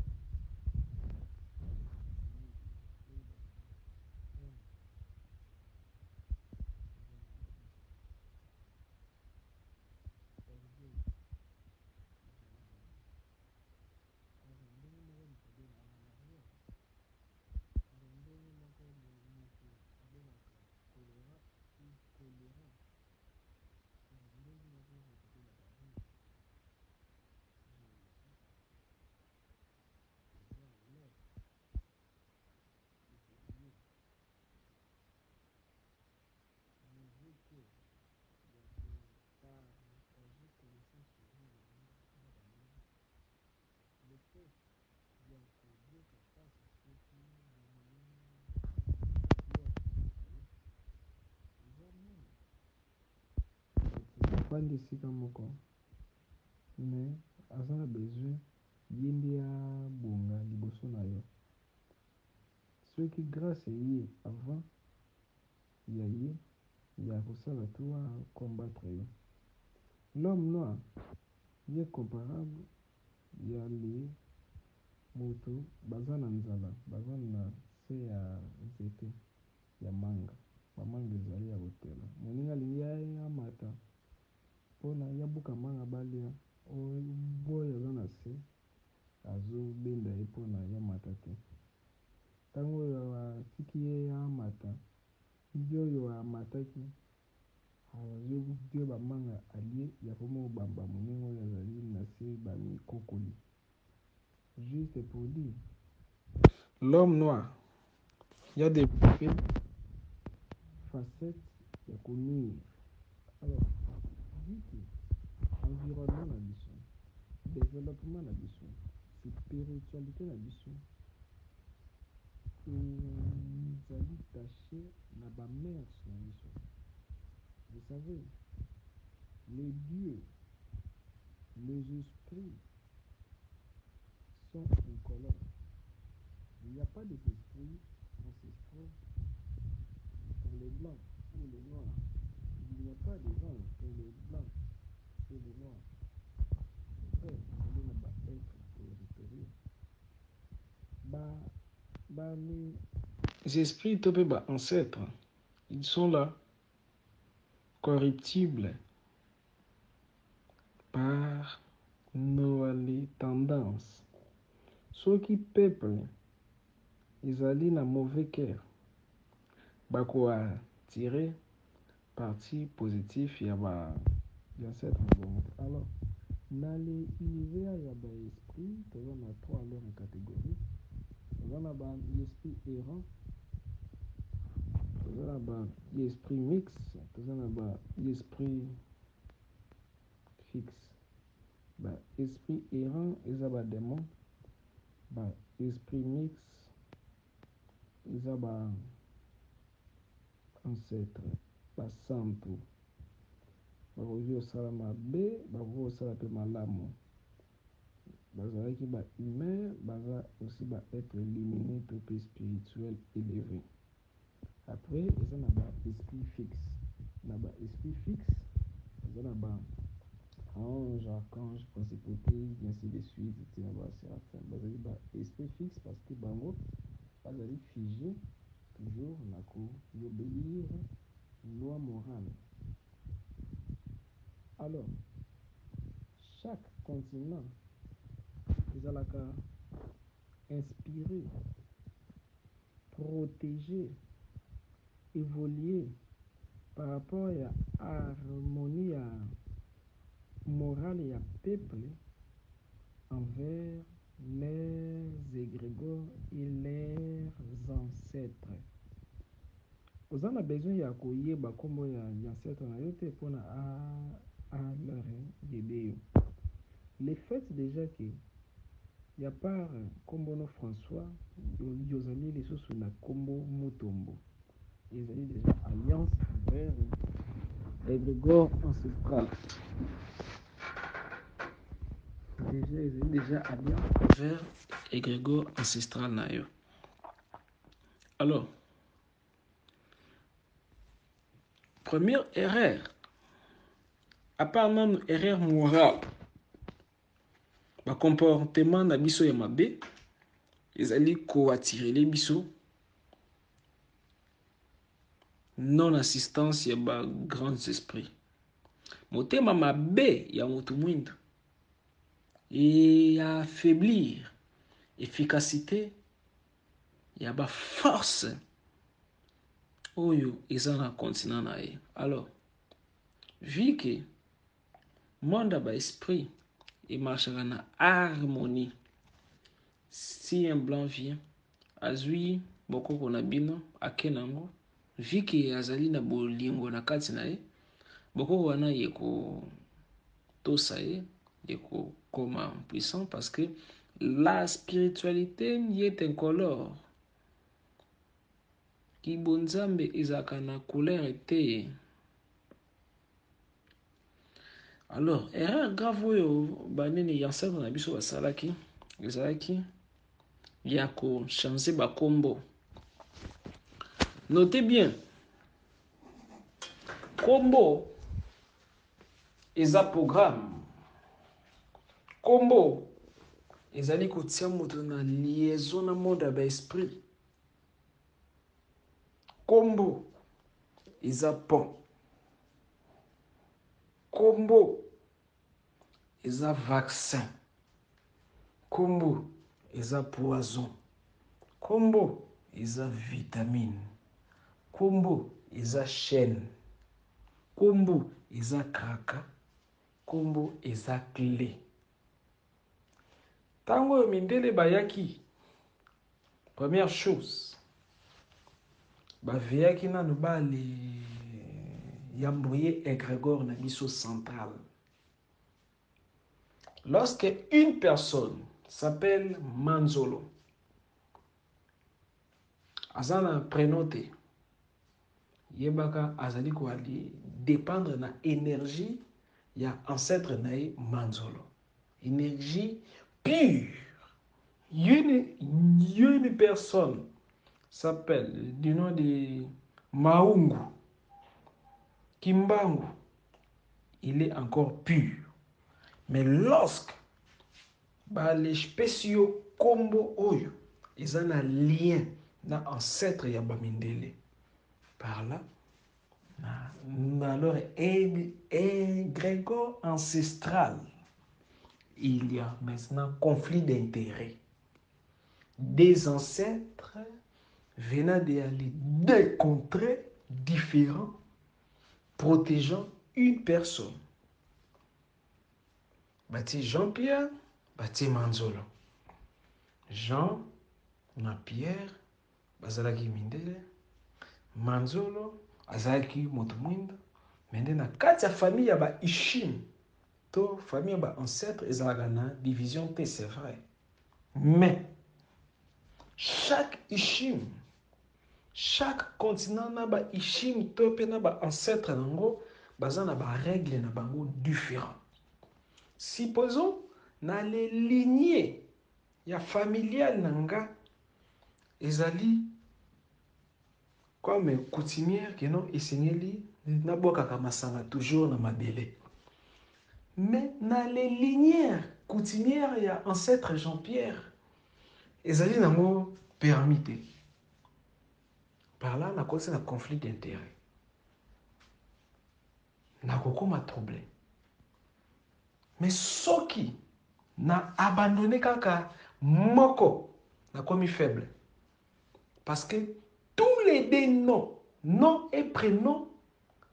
afandi esika moko mais aza na besoin ye nde abonga liboso na yo. Soki grâce eye avant ya ye ya kosala to combattre yo. L'homme noir est comparable ya le moto baza na nzala baza na se ya nzete ya manga bamanga ezali ya kotela moninga alingi amata mpona yabuka manga balia oyo aza na se azobenda ye mpona yamata te ntango oyo atiki ye amata ndi oyo amataki azobie bamanga alie ya komobamba moninga oyo azali na se bamikokoli. Juste pour dire, l'homme noir, il y a des facettes ya konuire. Alors, vu que environnement na biso, développement na biso, spiritualité na biso, ezali taché na bamers na biso. Vous savez, les dieux, les esprits sont incolores. Il n'y a pas des esprits ancestraux pour les blancs ou les noirs. Il n'y a pas des anges pour les blancs et les noirs. Après, on est là-bas être territoriaux. Les esprits de ancêtres, ils sont là, corruptibles par nos tendances. Ceux qui peuplent, ils allaient dans mauvais cœur. Quoi tirer parti positif, il y a cette alors, dans l'univers, il y a des esprits, il y a trois catégories. Il y a l'esprit errant, il y a l'esprit mixte, il y a l'esprit fixe. Esprit errant, il y a des démons. Esprit mixte, il y a ancêtres, santo. Bakoki osala mabe, bakoki osala pe malamu. Bazalaki humain, baza aussi être illuminé peu spirituel élevé. Après, ils ont un esprit fixe. Esprit fixe, ils ont un ange, archange, principauté, ainsi de suite, etc. Esprit fixe parce que bango, bazali figé toujours na ko obéir loi morale. Alors, chaque continent, ils ont inspiré, protégé, évoluer par rapport à l'harmonie morale et à peuple envers leurs égrégores et leurs ancêtres. Vous avez besoin de koyeba kombo ya ancêtres na yote pona à leur aider. Le fait déjà que il y a pas kombo no François, yozali les sous na kombo Mutombo. Ils ont déjà alliance envers l'égrégore ancestral. Ils ont déjà alliance envers l'égrégore ancestral na yo. Alors, première erreur, à part même erreur morale, le comportement na biso ya mabe, ils allaient co-attirer les biso, non-assistance ya ba grands esprits. Motema mabe ya motu mwinda, et affaiblir efficacité ya ba force oyo eza na continent na ye. Alors, vu que monde ba esprit et marchera na harmonie, si un blanc vient azui bokoko na bino akenango, vu que azali na bolingo na kati na ye, bokoko wana yeko tosa ye, yeko koma puissant parce que la spiritualité y est incolore. Kibonzambe ezaka na couleur te. Alors, erreur grave oyo banene yansaka na biso basalaki, ezalaki ya ko changer ba kombo. Notez bien, Combo eza programme. Combo ezali kotia moto na liaison na monde ya esprit. Combo eza pont. Combo eza vaccin. Combo eza poison. Combo eza vitamine. Combo eza chaîne. Combo eza kraka. Combo eza clé. Tango mindele bayaki, première chose, baveyaki nanu bale yambouye égrégore na biso central. Lorsque une personne s'appelle Manzolo, azana prénoté, yebaka azali ko ali dépendre na énergie ya ancêtre nae Manzolo. Énergie pure. Une personne s'appelle du nom de Maungu, Kimbangu. Il est encore pur. Mais lorsque les spéciaux combo oyo, ils ont un lien dans l'ancêtre ya Bamindele. Par là, dans leur égrégore ancestral, il y a maintenant conflit d'intérêts. Des ancêtres venant des contrées différents, protégeant une personne. Bati Jean-Pierre, bati Manzolo. Jean na Pierre, bazalaki Mindele. Manzolo, azalaki moto mwindo. Mende na kati ya famille ya ba Ishim. To famille ya ba ancêtre ezalaka na division te, c'est vrai. Mais chaque Ishim, chaque continent na ba Ishim to pe na ba ancêtre nango, baza na ba règle na bango différent. Supposons na les lignées ya familial nanga ezali comme coutumière que non esengeli na bokaka masanga toujours na mabele. Mais na les lignées coutumières ya ancêtre Jean-Pierre ezali nango permis. Par là, on a causé un conflit d'intérêts. On a beaucoup troublé. Mais ce qui n'a abandonné kaka moko n'a commis faible. Parce que tous les deux nom et prénom,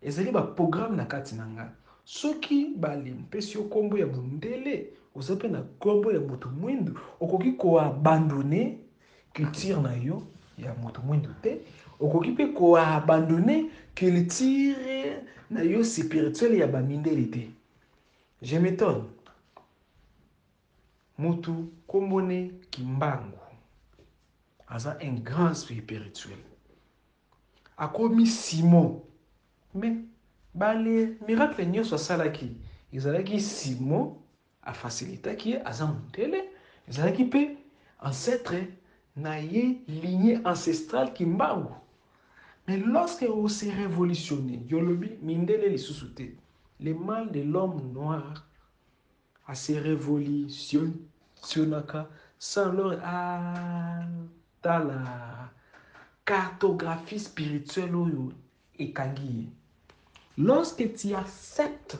ils ont un programme na katinanga. Ceux qui bali mpesio kombo ya bundele, ozape na kombo ya moto mwindu, okoki ko abandonner culture na yo ya moto mwindu te. Okoki pe ko abandonner culture na yo spirituel ya bamindele te. Je m'étonne. Mutu kombone Kimbangu aza un grand spirituel. A commis Simon. Mais les miracles n'y sont salaki. Ils allaient qui Simon a facilité qui est aza mundele. Ils allaient qui peut ancêtre naïe lignée ancestrale Kimbangu. Mais lorsque on s'est révolutionné, Yolobi mindele les sous-soutés. Le mal de l'homme noir a se révolutionné sans leur dans la cartographie spirituelle et kangi. Lorsque tu acceptes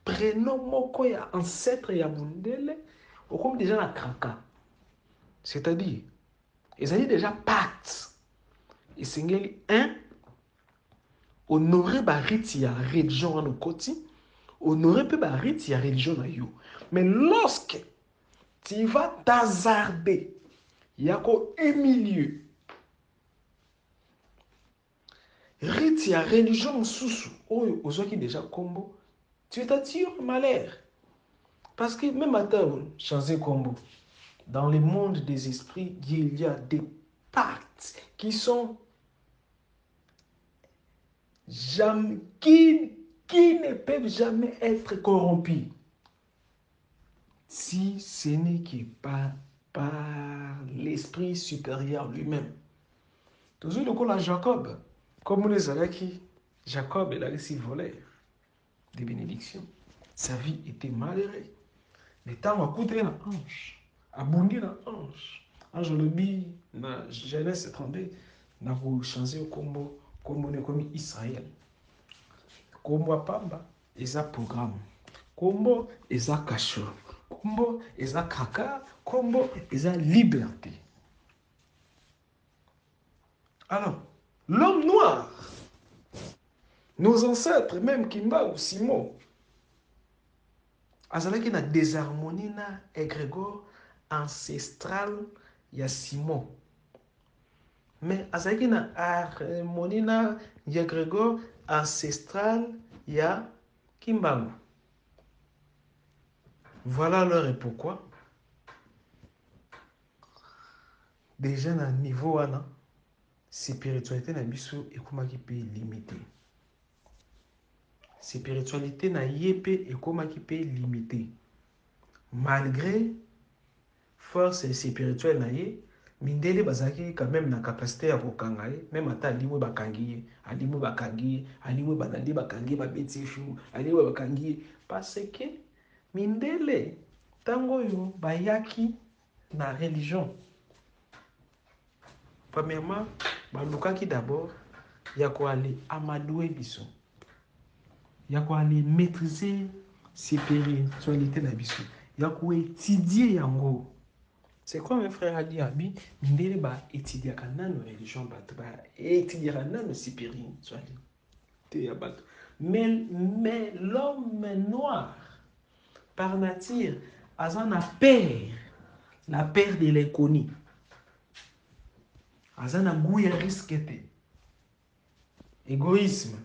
prénom moko ya ancêtre ya mundele, ou comme déjà la kraka. C'est-à-dire, ils ont déjà pacte. Et c'est un honorer bariti ya religion en okoti, honorer pe bariti ya religion na yo. Mais lorsque tu vas t'hazarder, il y a un milieu. Rite ya religion sous oyo ozoki déjà combo, tu t'attires malheur. Parce que même à changer combo, dans le monde des esprits, il y a des pactes qui sont jamais, qui ne peuvent jamais être corrompus. Si ce n'est que par l'esprit supérieur lui-même. Toujours le coup à Jacob, comme les Alaki, Jacob, il a réussi volé des bénédictions. Sa vie était malheureuse. Le temps a coûté un ange. Abondé un ange. Ange le dit dans Genèse 32, n'a voulu changer au combo comme Israël. Combo pamba, ils ont programme. Combo, ils ont cachot. Combo, ils ont caca. Combo, ils ont liberté. Alors, l'homme noir, nos ancêtres, même Kimba ou Simon, azalaki na désharmonie na égrégore ancestral ya Simon. Mais azalaki na harmonie na égrégore ancestral ya Kimbangu. Voilà alors et pourquoi. Déjà na niveau wana, spiritualité na biso ekomaki pe limité. Spiritualité na yépé ekomaki pe limité. Malgré force spirituelle na ye, mindele bazaki quand même na capacité à kokanga ye, même ata alimwe bakangi ye, alimwe bakangi ye, alimwe banandi bakangi ba beti chou, alimwe bakangi ye, parce que mindele tango yo bayaki na religion. Premièrement, balukaki d'abord ya ko aller amadouer biso. Ya ko aller maîtriser spiritualité na biso. Ya ko étudier yango. C'est quoi mon frère a dit Abi, mindele ba étudier kanano religion ba étudier kanano spiritualité ya bato. Mais l'homme noir par nature a la peur de l'inconnu. Azana goût ya risque te. Égoïsme.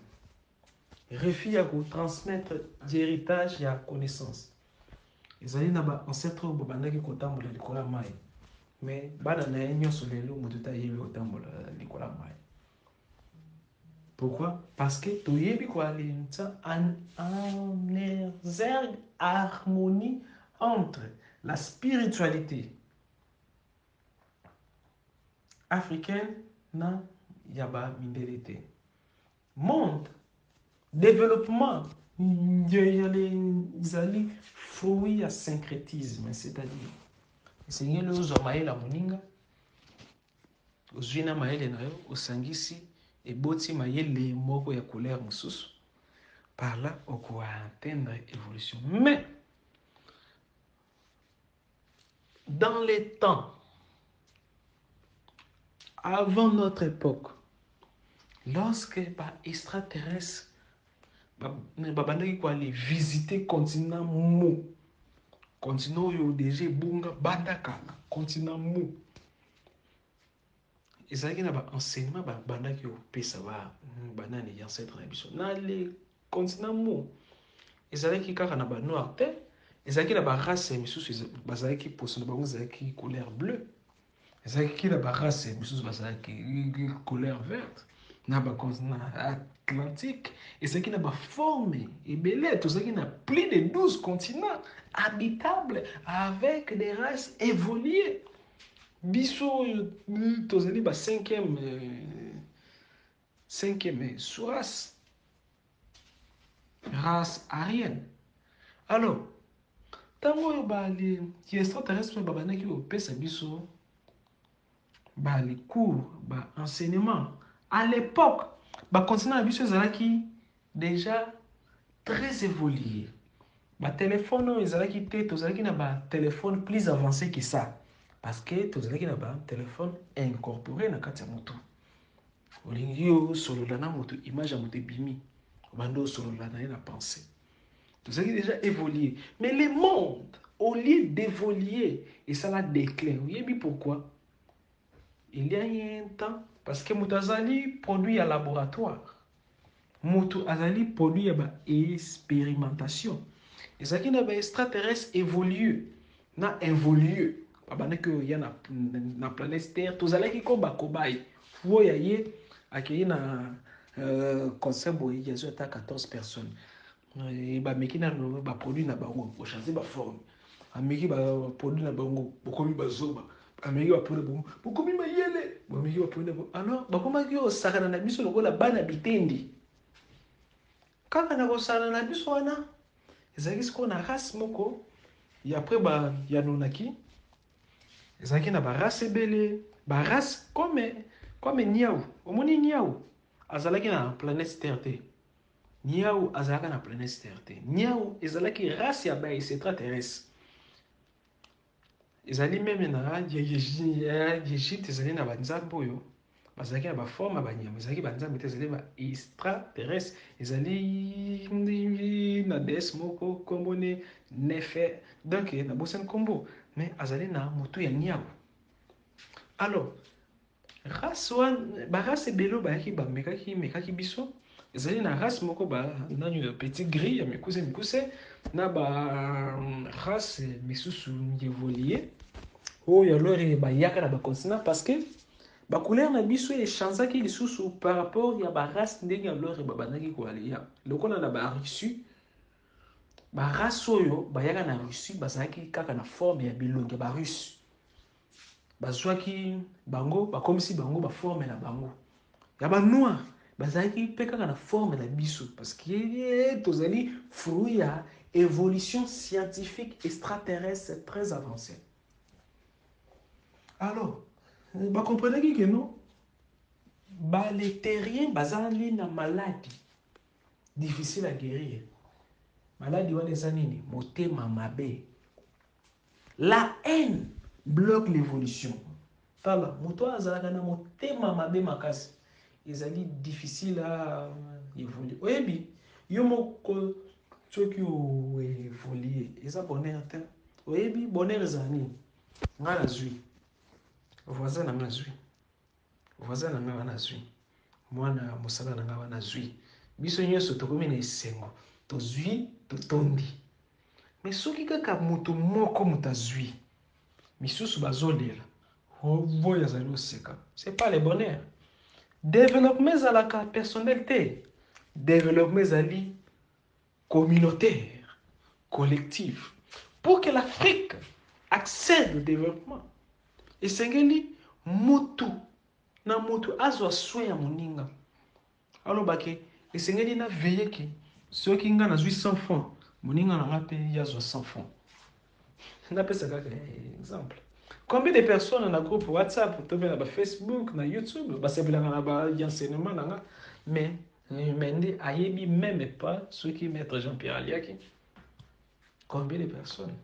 Refus à transmettre d'héritage et à connaissance. Ezali na ba ancêtre bo bandaki kotambola likola mai. Mais bana na yenyo solelo motuta yebi kotambola likola mai. Pourquoi? Parce que toyebi ko ali en exergue harmonie entre la spiritualité africaine na yaba mindelete. Monde, développement, ils fruit à syncrétisme, c'est-à-dire, c'est le zomaï la moninga, au zuina maïle na yo, au sangisi, et boti maïle moko ya couleur moussous. Par là, on peut atteindre l'évolution. Mais, dans les temps, avant notre époque, lorsque les extraterrestres babandaki ko aller visiter continent mou, continent yo déjà bunga bandaka, continent mou, ezalaki na ba enseignement bandaki yo pesa ba banani ancêtre na biso na le continent mou, ezalaki kaka na ba noir te, ezalaki na ba race misusu bazalaki poso na bango ezalaki couleur bleue, ezalaki na ba race misusu bazalaki couleur verte. Na ba continent atlantique, et ce qui n'a pas formé et belé, tout ça qui n'a plus de 12 continents habitables avec des races évoluées. Bisso, tout ça ba cinquième sous-race, race aryenne. Alors, tango ba les extraterrestres ba banaki au pesa bisso ba les cours, ba enseignement. À l'époque, le continent est déjà très évolué. Le téléphone, ils ont un téléphone plus avancé que ça. Parce que ils ont un téléphone incorporé dans la moto. Ils ont une image de moto bimi. Ils ont une pensée. Ils ont déjà évolué. Mais le monde, au lieu d'évoluer, et ça l'a déclin. Vous savez pourquoi? Il y a un temps, parce que Moutazali produit à laboratoire. Moutazali produit à expérimentation. Et ça qui n'a pas extraterrestre évolue, n'a évolué. Parce que il y a na planète Terre, tous allez qui combat cobaye. Faut y aller accueillir na concept où il y a 14 personnes. Et bah mais qui n'a pas produit na bango, pour changer ba forme. Ameki ba produit na bango, pour comme ba zoba. Ameki ba produit bon, pour comme mayele. Alors, bakoma kyo sakana na biso lokola bana bitendi. kaka na kosala na biso wana ezalaki sikoyo na race moko ya après bayanonaki ezalaki na barace ebele barace comme niau omoni niau azalaki na planète terre te niau azalaka na planète terre te niau ezalaki race ya baextraterrestre ezali meme na Égypte ezali na banzambe oyo bazalaki na baforme ya banyama ezalaki banzambe te ezali baextraterrestre ezali na déesse moko kombo ne nefe donc na bosani nkombo mais azali na motu ya niau alors race wana barace ebele bayaki bamekaki biso ezali na race moko banani petit gris ya mikuse na barace misusu évolué oyo alors bayaka na bacontinent parce que bacouleur na biso echangeaki lisusu par rapport ya barace ndenge alors babandaki koalia lokola na barussie barace oyo bayaka na russie bazalaki kaka na forme ya bilongi ya barusse bazwaki bango bakomisi bango baforme na bango ya banoir bazalaki mpe kaka na forme na biso parce que tozali fruit ya évolution scientifique extraterrestre très avancée alors bakomprenaki ke non baletérien bazali na maladie difficile à guérir maladie wana eza nini motema mabe la haine bloque l'évolution tala moto azalaka na motema mabe makasi ezali difficile à évoluer oyebi yo moko soki oévolue eza bonheur te oyebi bonheur ezala nini nga nazwi voisin na nga azwi voisin na nga wana azwi mwana mosala na nga wana azwi biso nyonso tokomi na esengo tozwi totondi mais soki kaka moto moko moto azwi misusu bazolela oyo azali oseka c'est pas le bonheur développement ezalaka personnel te développement ezali communautaire collective pour que l'Afrique accède au développement esengeli mutu na mutu azwa soin ya moninga alobaki esengeli na veyeki soki nga nazwi 100 francs moninga nanga mpe yazwa 100 francs napesa kaka exemple combien de personnes na groupe WhatsApp to na ba Facebook na YouTube basepelanga na ba enseignement nanga mais mende ayebi même pas ce qui maître Jean-Pierre Aliaki combien de personnes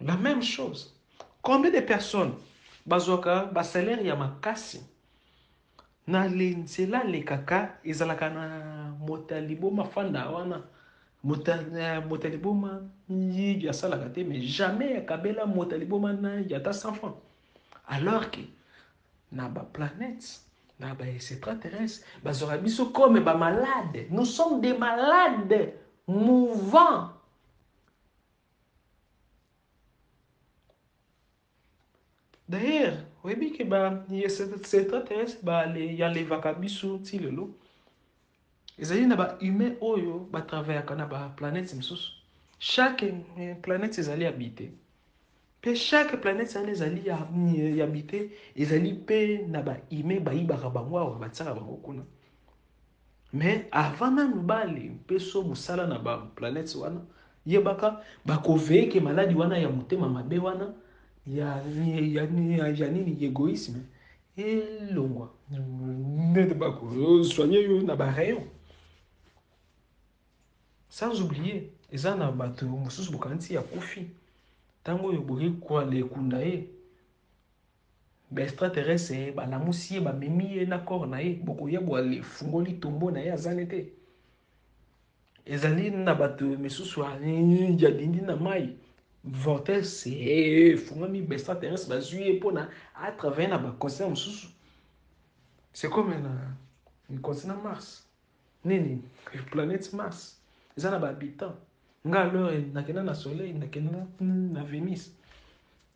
la même chose combien de personnes bazwaka ba salaire ya makasi na lenzela lekaka ezalaka na motaliboma fanda wana motaliboma yi ya salaka te mais jamais akabela motaliboma na yata 100 francs alors que na ba planète na ba extraterrestre bazora biso comme ba malades nous sommes des malades mouvants d'ailleurs oyebi ke ba extraterrestre ya levaka biso ti lelo ezali na ba humain oyo batravayaka na ba planète misusu chaque planète ezali habité pe chaque planète sana ezali ya habité ezali pe na ba humain bayibaka bango awa batiaka bango kuna mais avant nanu bale mpe so mosala na ba planète wana yebaka bakoveye ke maladi wana ya motema mabe wana ya nini égoïsme elongwa nde bakosoigne yo na barayon sans oublier eza na bato mosusu bokanisi ya kufi ntango oyo boki kwala ekunda ye baextraterrestre balamusi ye bamemi ye na corps na ye bokoyebwa efungoli tombo na ye azani te ezali na bato misusu ya dindi na mai vortex efungami baextraterrestre bazwi ye mpona atravaille na bacontinent mosusu c'est comme na continent Mars nini planète Mars eza na bahabitant nga alors nakenda na soleil nakenda na Vénus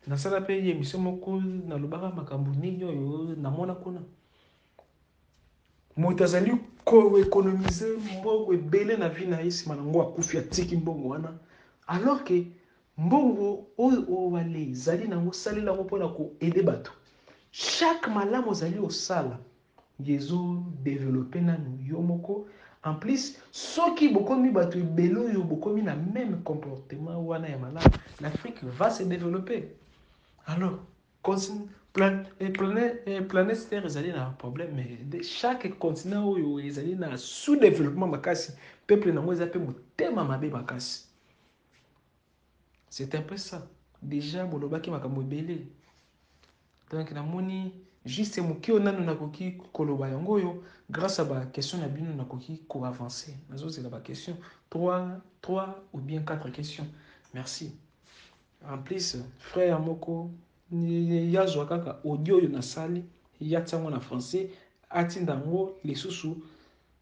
nasala mpe ye émission moko nalobaka makambo nini oyo namona kuna moto azali koéconomize mbongo ebele na vie na ye nsima nango akufi atiki mbongo wana alors que mbongo oyo owale ezali nango osalela yango mpona koede bato chaque malamu ozali osala yezo développe nanu yo moko En plus, ceux qui bokomi bato ebelo yo bokomi na même comportement wana ya malamu, l'Afrique va se développer. Alors, planète Terre ezali na problème, mais chaque continent oyo ezali na sous-développement makasi, peuple nango eza pe motema mabe makasi. C'est un peu ça. Déjà bolobaki makambo ebele. Donc namoni juste moki onano nakoki koloba yango oyo grâce à ba question na bino nakoki ko avancer. Nazo c'est la question 3 ou bien 4 questions. Merci. En plus frère moko yazwa kaka audio yo na sali ya tsango na français atinda ngo lisusu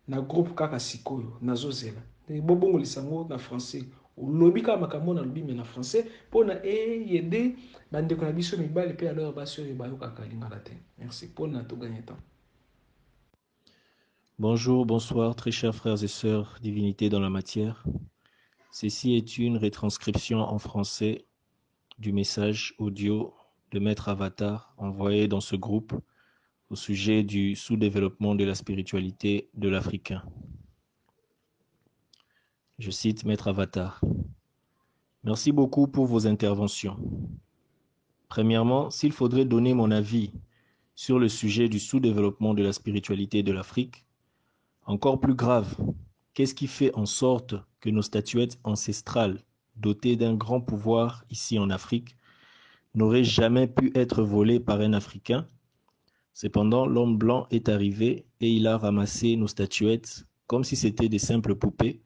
na groupe kaka sikoyo nazo zela. Bobongo lisango na français. Lobi ka makambo na lobi mais na français pona yede bandeko na biso mibali pe alors basi oyo bayokaka lingala te. Merci pona to gagner temps. Bonjour, bonsoir, très chers frères et sœurs, divinité dans la matière. Ceci est une retranscription en français du message audio de Maître Avatar envoyé dans ce groupe au sujet du sous-développement de la spiritualité de l'Africain. Je cite Maître Avatar. Merci beaucoup pour vos interventions. Premièrement, s'il faudrait donner mon avis sur le sujet du sous-développement de la spiritualité de l'Afrique, encore plus grave, qu'est-ce qui fait en sorte que nos statuettes ancestrales, dotées d'un grand pouvoir ici en Afrique, n'auraient jamais pu être volées par un Africain? Cependant, l'homme blanc est arrivé et il a ramassé nos statuettes comme si c'était des simples poupées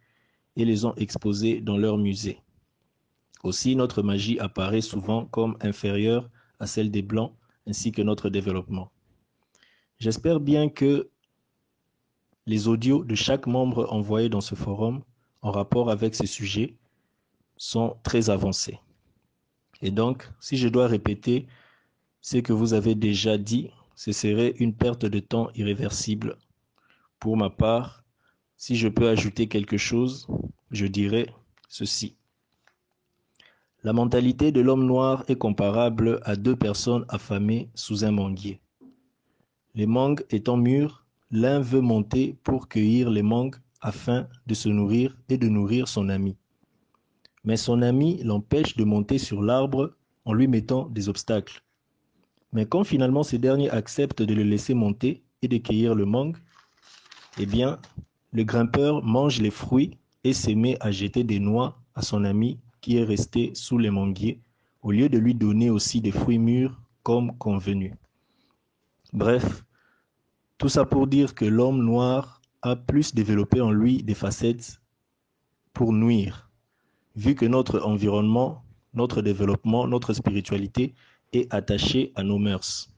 et les ont exposées dans leur musée. Aussi, notre magie apparaît souvent comme inférieure à celle des Blancs ainsi que notre développement. J'espère bien que les audios de chaque membre envoyés dans ce forum en rapport avec ce sujet sont très avancés. Et donc, si je dois répéter ce que vous avez déjà dit, ce serait une perte de temps irréversible. Pour ma part, si je peux ajouter quelque chose, je dirais ceci. La mentalité de l'homme noir est comparable à deux personnes affamées sous un manguier. Les mangues étant mûres, l'un veut monter pour cueillir les mangues afin de se nourrir et de nourrir son ami. Mais son ami l'empêche de monter sur l'arbre en lui mettant des obstacles. Mais quand finalement ce dernier accepte de le laisser monter et de cueillir le mangue, eh bien, le grimpeur mange les fruits et se met à jeter des noix à son ami qui est resté sous les manguiers, au lieu de lui donner aussi des fruits mûrs comme convenu. Bref, tout ça pour dire que l'homme noir a plus développé en lui des facettes pour nuire, vu que notre environnement, notre développement, notre spiritualité est attachée à nos mœurs.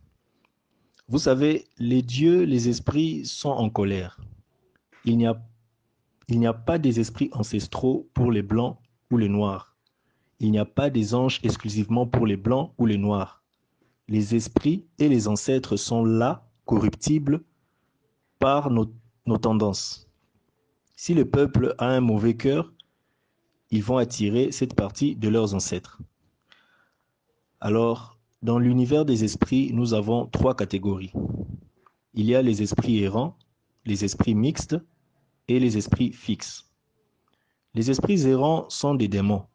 Vous savez, les dieux, les esprits sont en colère. Il n'y a pas des esprits ancestraux pour les blancs ou les noirs. Il n'y a pas des anges exclusivement pour les blancs ou les noirs. Les esprits et les ancêtres sont là, corruptibles, par nos tendances. Si le peuple a un mauvais cœur, ils vont attirer cette partie de leurs ancêtres. Alors, dans l'univers des esprits, nous avons trois catégories. Il y a les esprits errants, les esprits mixtes et les esprits fixes. Les esprits errants sont des démons.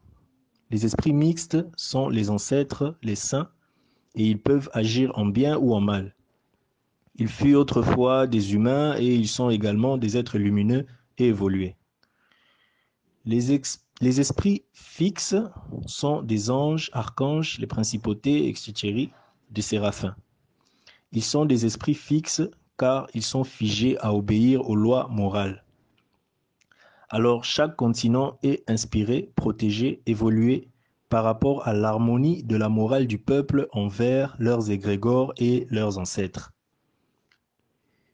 Les esprits mixtes sont les ancêtres, les saints, et ils peuvent agir en bien ou en mal. Ils furent autrefois des humains et ils sont également des êtres lumineux et évolués. Les esprits fixes sont des anges, archanges, les principautés, etc., des séraphins. Ils sont des esprits fixes car ils sont figés à obéir aux lois morales. Alors chaque continent est inspiré, protégé, évolué par rapport à l'harmonie de la morale du peuple envers leurs égrégores et leurs ancêtres.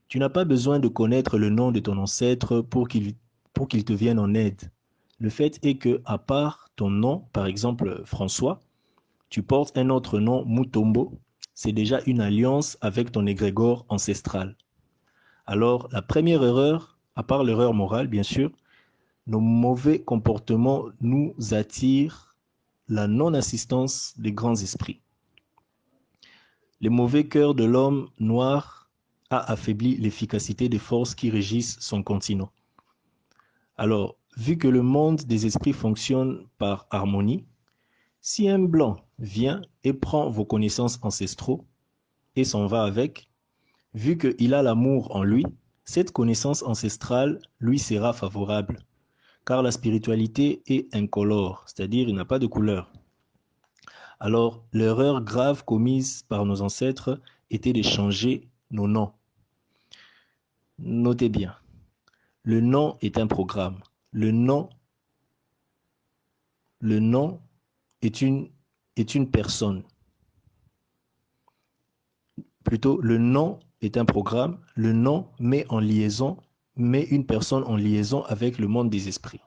Tu n'as pas besoin de connaître le nom de ton ancêtre pour qu'il te vienne en aide. Le fait est que, à part ton nom, par exemple François, tu portes un autre nom, Mutombo, c'est déjà une alliance avec ton égrégore ancestral. Alors, la première erreur, à part l'erreur morale, bien sûr, nos mauvais comportements nous attirent la non-assistance des grands esprits. Le mauvais cœur de l'homme noir a affaibli l'efficacité des forces qui régissent son continent. Alors, vu que le monde des esprits fonctionne par harmonie, si un blanc vient et prend vos connaissances ancestraux et s'en va avec, vu qu'il a l'amour en lui, cette connaissance ancestrale lui sera favorable, car la spiritualité est incolore, c'est-à-dire il n'a pas de couleur. Alors, l'erreur grave commise par nos ancêtres était de changer nos noms. Notez bien, le nom est un programme. Le nom est une personne. Plutôt, le nom est un programme. Le nom met une personne en liaison avec le monde des esprits.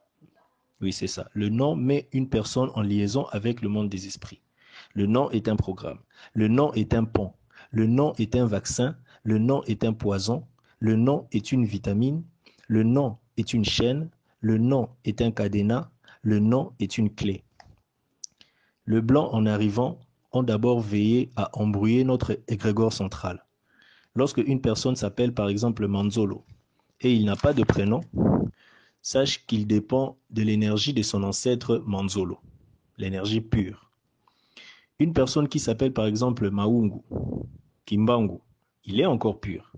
Oui, c'est ça. Le nom met une personne en liaison avec le monde des esprits. Le nom est un programme. Le nom est un pont. Le nom est un vaccin. Le nom est un poison. Le nom est une vitamine. Le nom est une chaîne. Le nom est un cadenas. Le nom est une clé. Le blanc, en arrivant, ont d'abord veillé à embrouiller notre égrégore central. Lorsque une personne s'appelle par exemple Manzolo et il n'a pas de prénom, sache qu'il dépend de l'énergie de son ancêtre Manzolo, l'énergie pure. Une personne qui s'appelle par exemple Maungu, Kimbangu, il est encore pur.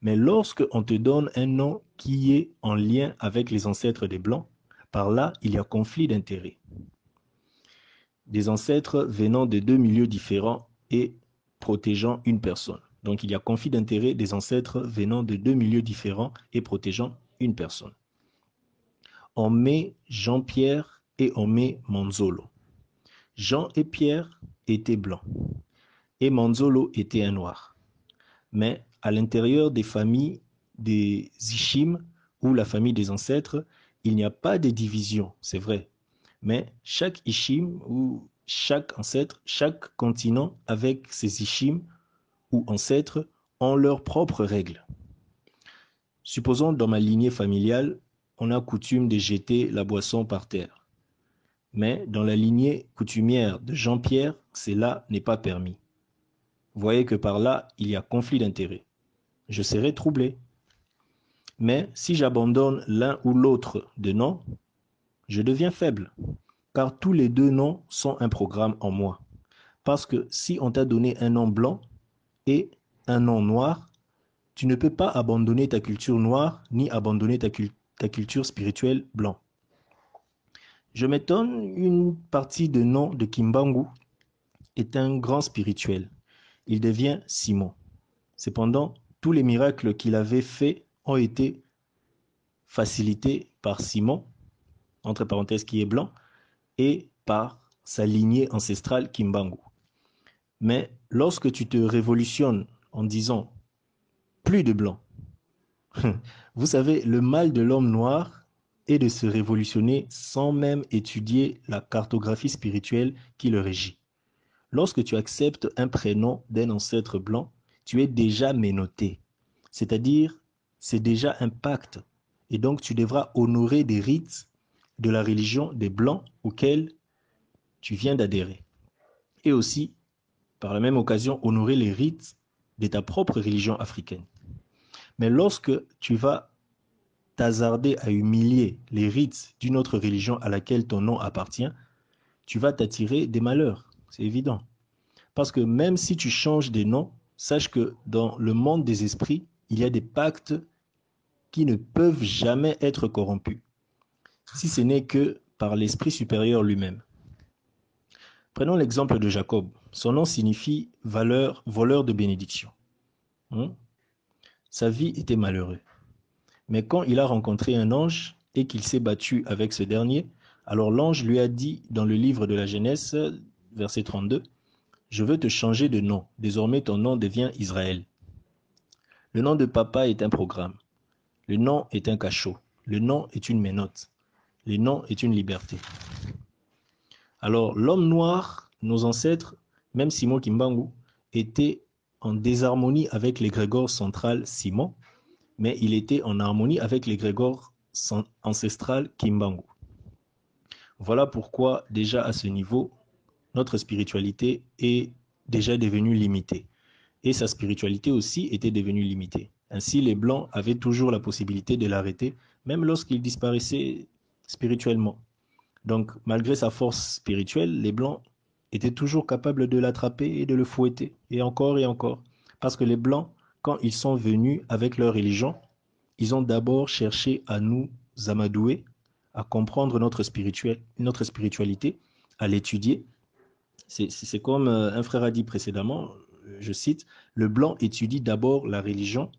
Mais lorsque on te donne un nom qui est en lien avec les ancêtres des Blancs, par là, il y a conflit d'intérêts. Des ancêtres venant de deux milieux différents et protégeant une personne. Donc, il y a conflit d'intérêts des ancêtres venant de deux milieux différents et protégeant une personne. On met Jean-Pierre et on met Manzolo. Jean et Pierre étaient blancs et Manzolo était un noir. Mais à l'intérieur des familles des Ishim ou la famille des ancêtres, il n'y a pas de division, c'est vrai. Mais chaque Ishim ou chaque ancêtre, chaque continent avec ses Ishim ou ancêtres ont leurs propres règles. Supposons dans ma lignée familiale, on a coutume de jeter la boisson par terre. Mais dans la lignée coutumière de Jean-Pierre, cela n'est pas permis. Vous voyez que par là, il y a conflit d'intérêts. Je serai troublé. Mais si j'abandonne l'un ou l'autre de noms, je deviens faible, car tous les deux noms sont un programme en moi. Parce que si on t'a donné un nom blanc et un nom noir, tu ne peux pas abandonner ta culture noire ni abandonner ta culture spirituelle blanc. Je m'étonne, une partie de nom de Kimbangu est un grand spirituel. Il devient Simon. Cependant, tous les miracles qu'il avait faits ont été facilités par Simon, entre parenthèses qui est blanc, et par sa lignée ancestrale Kimbangu. Mais lorsque tu te révolutionnes en disant plus de blanc, vous savez, le mal de l'homme noir est de se révolutionner sans même étudier la cartographie spirituelle qui le régit. Lorsque tu acceptes un prénom d'un ancêtre blanc, tu es déjà ménoté, c'est-à-dire c'est déjà un pacte, et donc tu devras honorer des rites de la religion des Blancs auxquels tu viens d'adhérer. Et aussi, par la même occasion, honorer les rites de ta propre religion africaine. Mais lorsque tu vas t'hasarder à humilier les rites d'une autre religion à laquelle ton nom appartient, tu vas t'attirer des malheurs, c'est évident. Parce que même si tu changes de nom, sache que dans le monde des esprits, il y a des pactes qui ne peuvent jamais être corrompus, si ce n'est que par l'esprit supérieur lui-même. Prenons l'exemple de Jacob. Son nom signifie voleur de bénédiction. Sa vie était malheureuse. Mais quand il a rencontré un ange et qu'il s'est battu avec ce dernier, alors l'ange lui a dit dans le livre de la Genèse, verset 32, « Je veux te changer de nom. Désormais, ton nom devient Israël. » Le nom de papa est un programme. Le nom est un cachot. Le nom est une ménote. Le nom est une liberté. Alors, l'homme noir, nos ancêtres, même Simon Kimbangu, était en désharmonie avec l'égrégore central Simon, mais il était en harmonie avec l'égrégore ancestral Kimbangu. Voilà pourquoi, déjà à ce niveau, notre spiritualité est déjà devenue limitée. Et sa spiritualité aussi était devenue limitée. Ainsi, les Blancs avaient toujours la possibilité de l'arrêter même lorsqu'il disparaissait spirituellement. Donc, malgré sa force spirituelle, les Blancs étaient toujours capables de l'attraper et de le fouetter, et encore, parce que les Blancs, quand ils sont venus avec leur religion, ils ont d'abord cherché à nous amadouer, à comprendre notre spiritualité, à l'étudier. C'est comme un frère a dit précédemment, je cite, le blanc étudie d'abord la religion,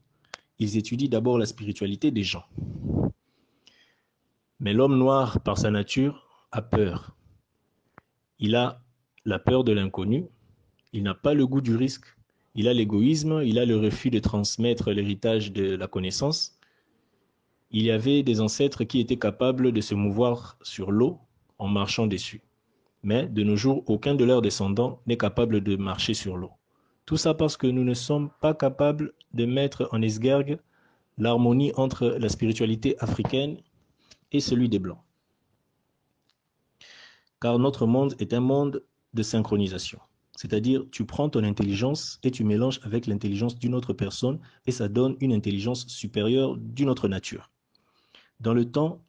ils étudient d'abord la spiritualité des gens. Mais l'homme noir, par sa nature, a peur. Il a la peur de l'inconnu, il n'a pas le goût du risque, il a l'égoïsme, il a le refus de transmettre l'héritage de la connaissance. Il y avait des ancêtres qui étaient capables de se mouvoir sur l'eau en marchant dessus. Mais de nos jours, aucun de leurs descendants n'est capable de marcher sur l'eau. Tout ça parce que nous ne sommes pas capables de mettre en esguergue l'harmonie entre la spiritualité africaine et celui des Blancs. Car notre monde est un monde de synchronisation. C'est-à-dire, tu prends ton intelligence et tu mélanges avec l'intelligence d'une autre personne et ça donne une intelligence supérieure d'une autre nature. Dans le temps,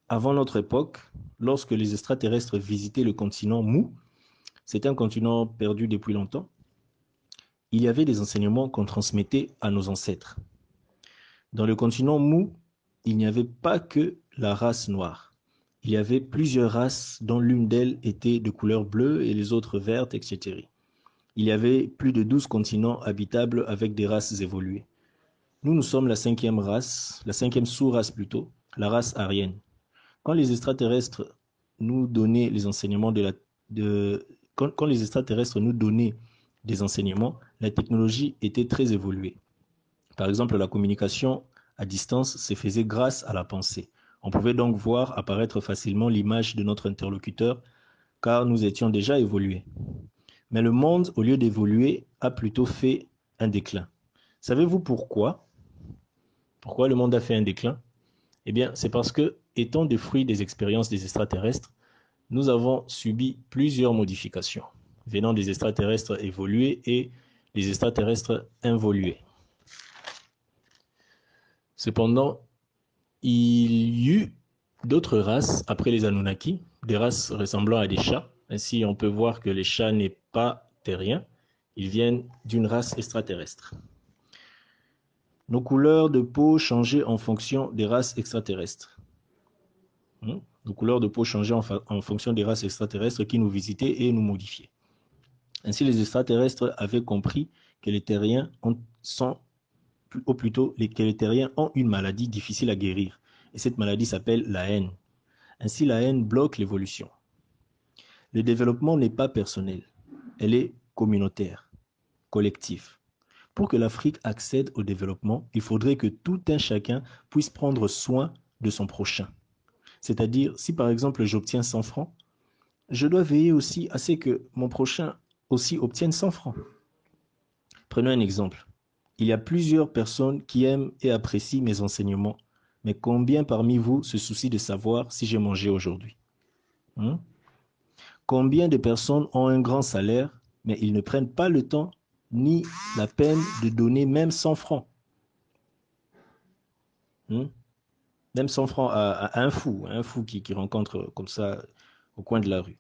avant notre époque, lorsque les extraterrestres visitaient le continent mou, c'est un continent perdu depuis longtemps, il y avait des enseignements qu'on transmettait à nos ancêtres. Dans le continent mou, il n'y avait pas que la race noire. Il y avait plusieurs races dont l'une d'elles était de couleur bleue et les autres vertes, etc. Il y avait plus de 12 continents habitables avec des races évoluées. Nous sommes la cinquième sous-race plutôt, la race aryenne. Quand les extraterrestres nous donnaient les enseignements quand les extraterrestres nous donnaient des enseignements, la technologie était très évoluée. Par exemple, la communication à distance se faisait grâce à la pensée. On pouvait donc voir apparaître facilement l'image de notre interlocuteur car nous étions déjà évolués. Mais le monde, au lieu d'évoluer, a plutôt fait un déclin. Savez-vous pourquoi? Pourquoi le monde a fait un déclin? Eh bien, c'est parce que, étant des fruits des expériences des extraterrestres, nous avons subi plusieurs modifications venant des extraterrestres évolués et des extraterrestres involués. Cependant, il y eut d'autres races après les Anunnaki, des races ressemblant à des chats. Ainsi, on peut voir que les chats n'est pas terrien, ils viennent d'une race extraterrestre. Nos couleurs de peau changeaient en fonction des races extraterrestres. Nos couleurs de peau changeaient en fonction des races extraterrestres qui nous visitaient et nous modifiaient. Ainsi, les extraterrestres avaient compris que les terriens ont une maladie difficile à guérir. Et cette maladie s'appelle la haine. Ainsi, la haine bloque l'évolution. Le développement n'est pas personnel, elle est communautaire, collective. Pour que l'Afrique accède au développement, il faudrait que tout un chacun puisse prendre soin de son prochain. C'est-à-dire, si par exemple j'obtiens 100 francs, je dois veiller aussi à ce que mon prochain aussi obtienne 100 francs. Prenons un exemple. Il y a plusieurs personnes qui aiment et apprécient mes enseignements, mais combien parmi vous se soucient de savoir si j'ai mangé aujourd'hui? Combien de personnes ont un grand salaire, mais ils ne prennent pas le temps ni la peine de donner même 100 francs? Même 100 francs à un fou qui rencontre comme ça au coin de la rue.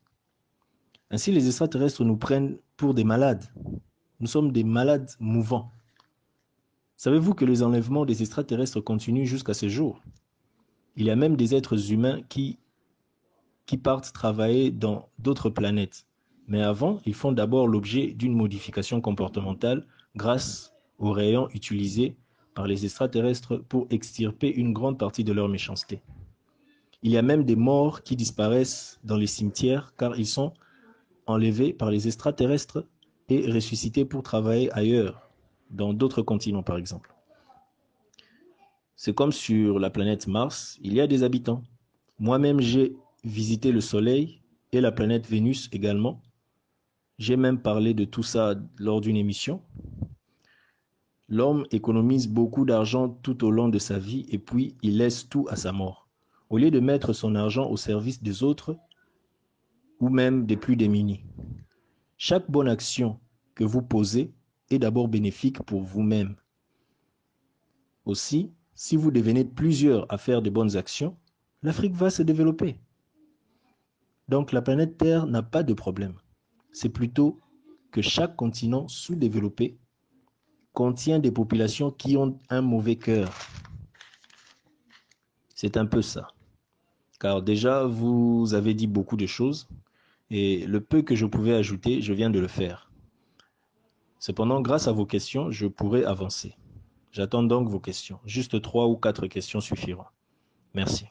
Ainsi, les extraterrestres nous prennent pour des malades. Nous sommes des malades mouvants. Savez-vous que les enlèvements des extraterrestres continuent jusqu'à ce jour? Il y a même des êtres humains qui partent travailler dans d'autres planètes. Mais avant, ils font d'abord l'objet d'une modification comportementale grâce aux rayons utilisés par les extraterrestres pour extirper une grande partie de leur méchanceté. Il y a même des morts qui disparaissent dans les cimetières car ils sont enlevés par les extraterrestres et ressuscités pour travailler ailleurs, dans d'autres continents par exemple. C'est comme sur la planète Mars, il y a des habitants. Moi-même, j'ai visité le Soleil et la planète Vénus également. J'ai même parlé de tout ça lors d'une émission. L'homme économise beaucoup d'argent tout au long de sa vie et puis il laisse tout à sa mort. Au lieu de mettre son argent au service des autres ou même des plus démunis. Chaque bonne action que vous posez est d'abord bénéfique pour vous-même. Aussi, si vous devenez plusieurs à faire de bonnes actions, l'Afrique va se développer. Donc la planète Terre n'a pas de problème. C'est plutôt que chaque continent sous-développé contient des populations qui ont un mauvais cœur. C'est un peu ça. Car déjà, vous avez dit beaucoup de choses et le peu que je pouvais ajouter, je viens de le faire. Cependant, grâce à vos questions, je pourrai avancer. J'attends donc vos questions. Juste 3 ou 4 questions suffiront. Merci.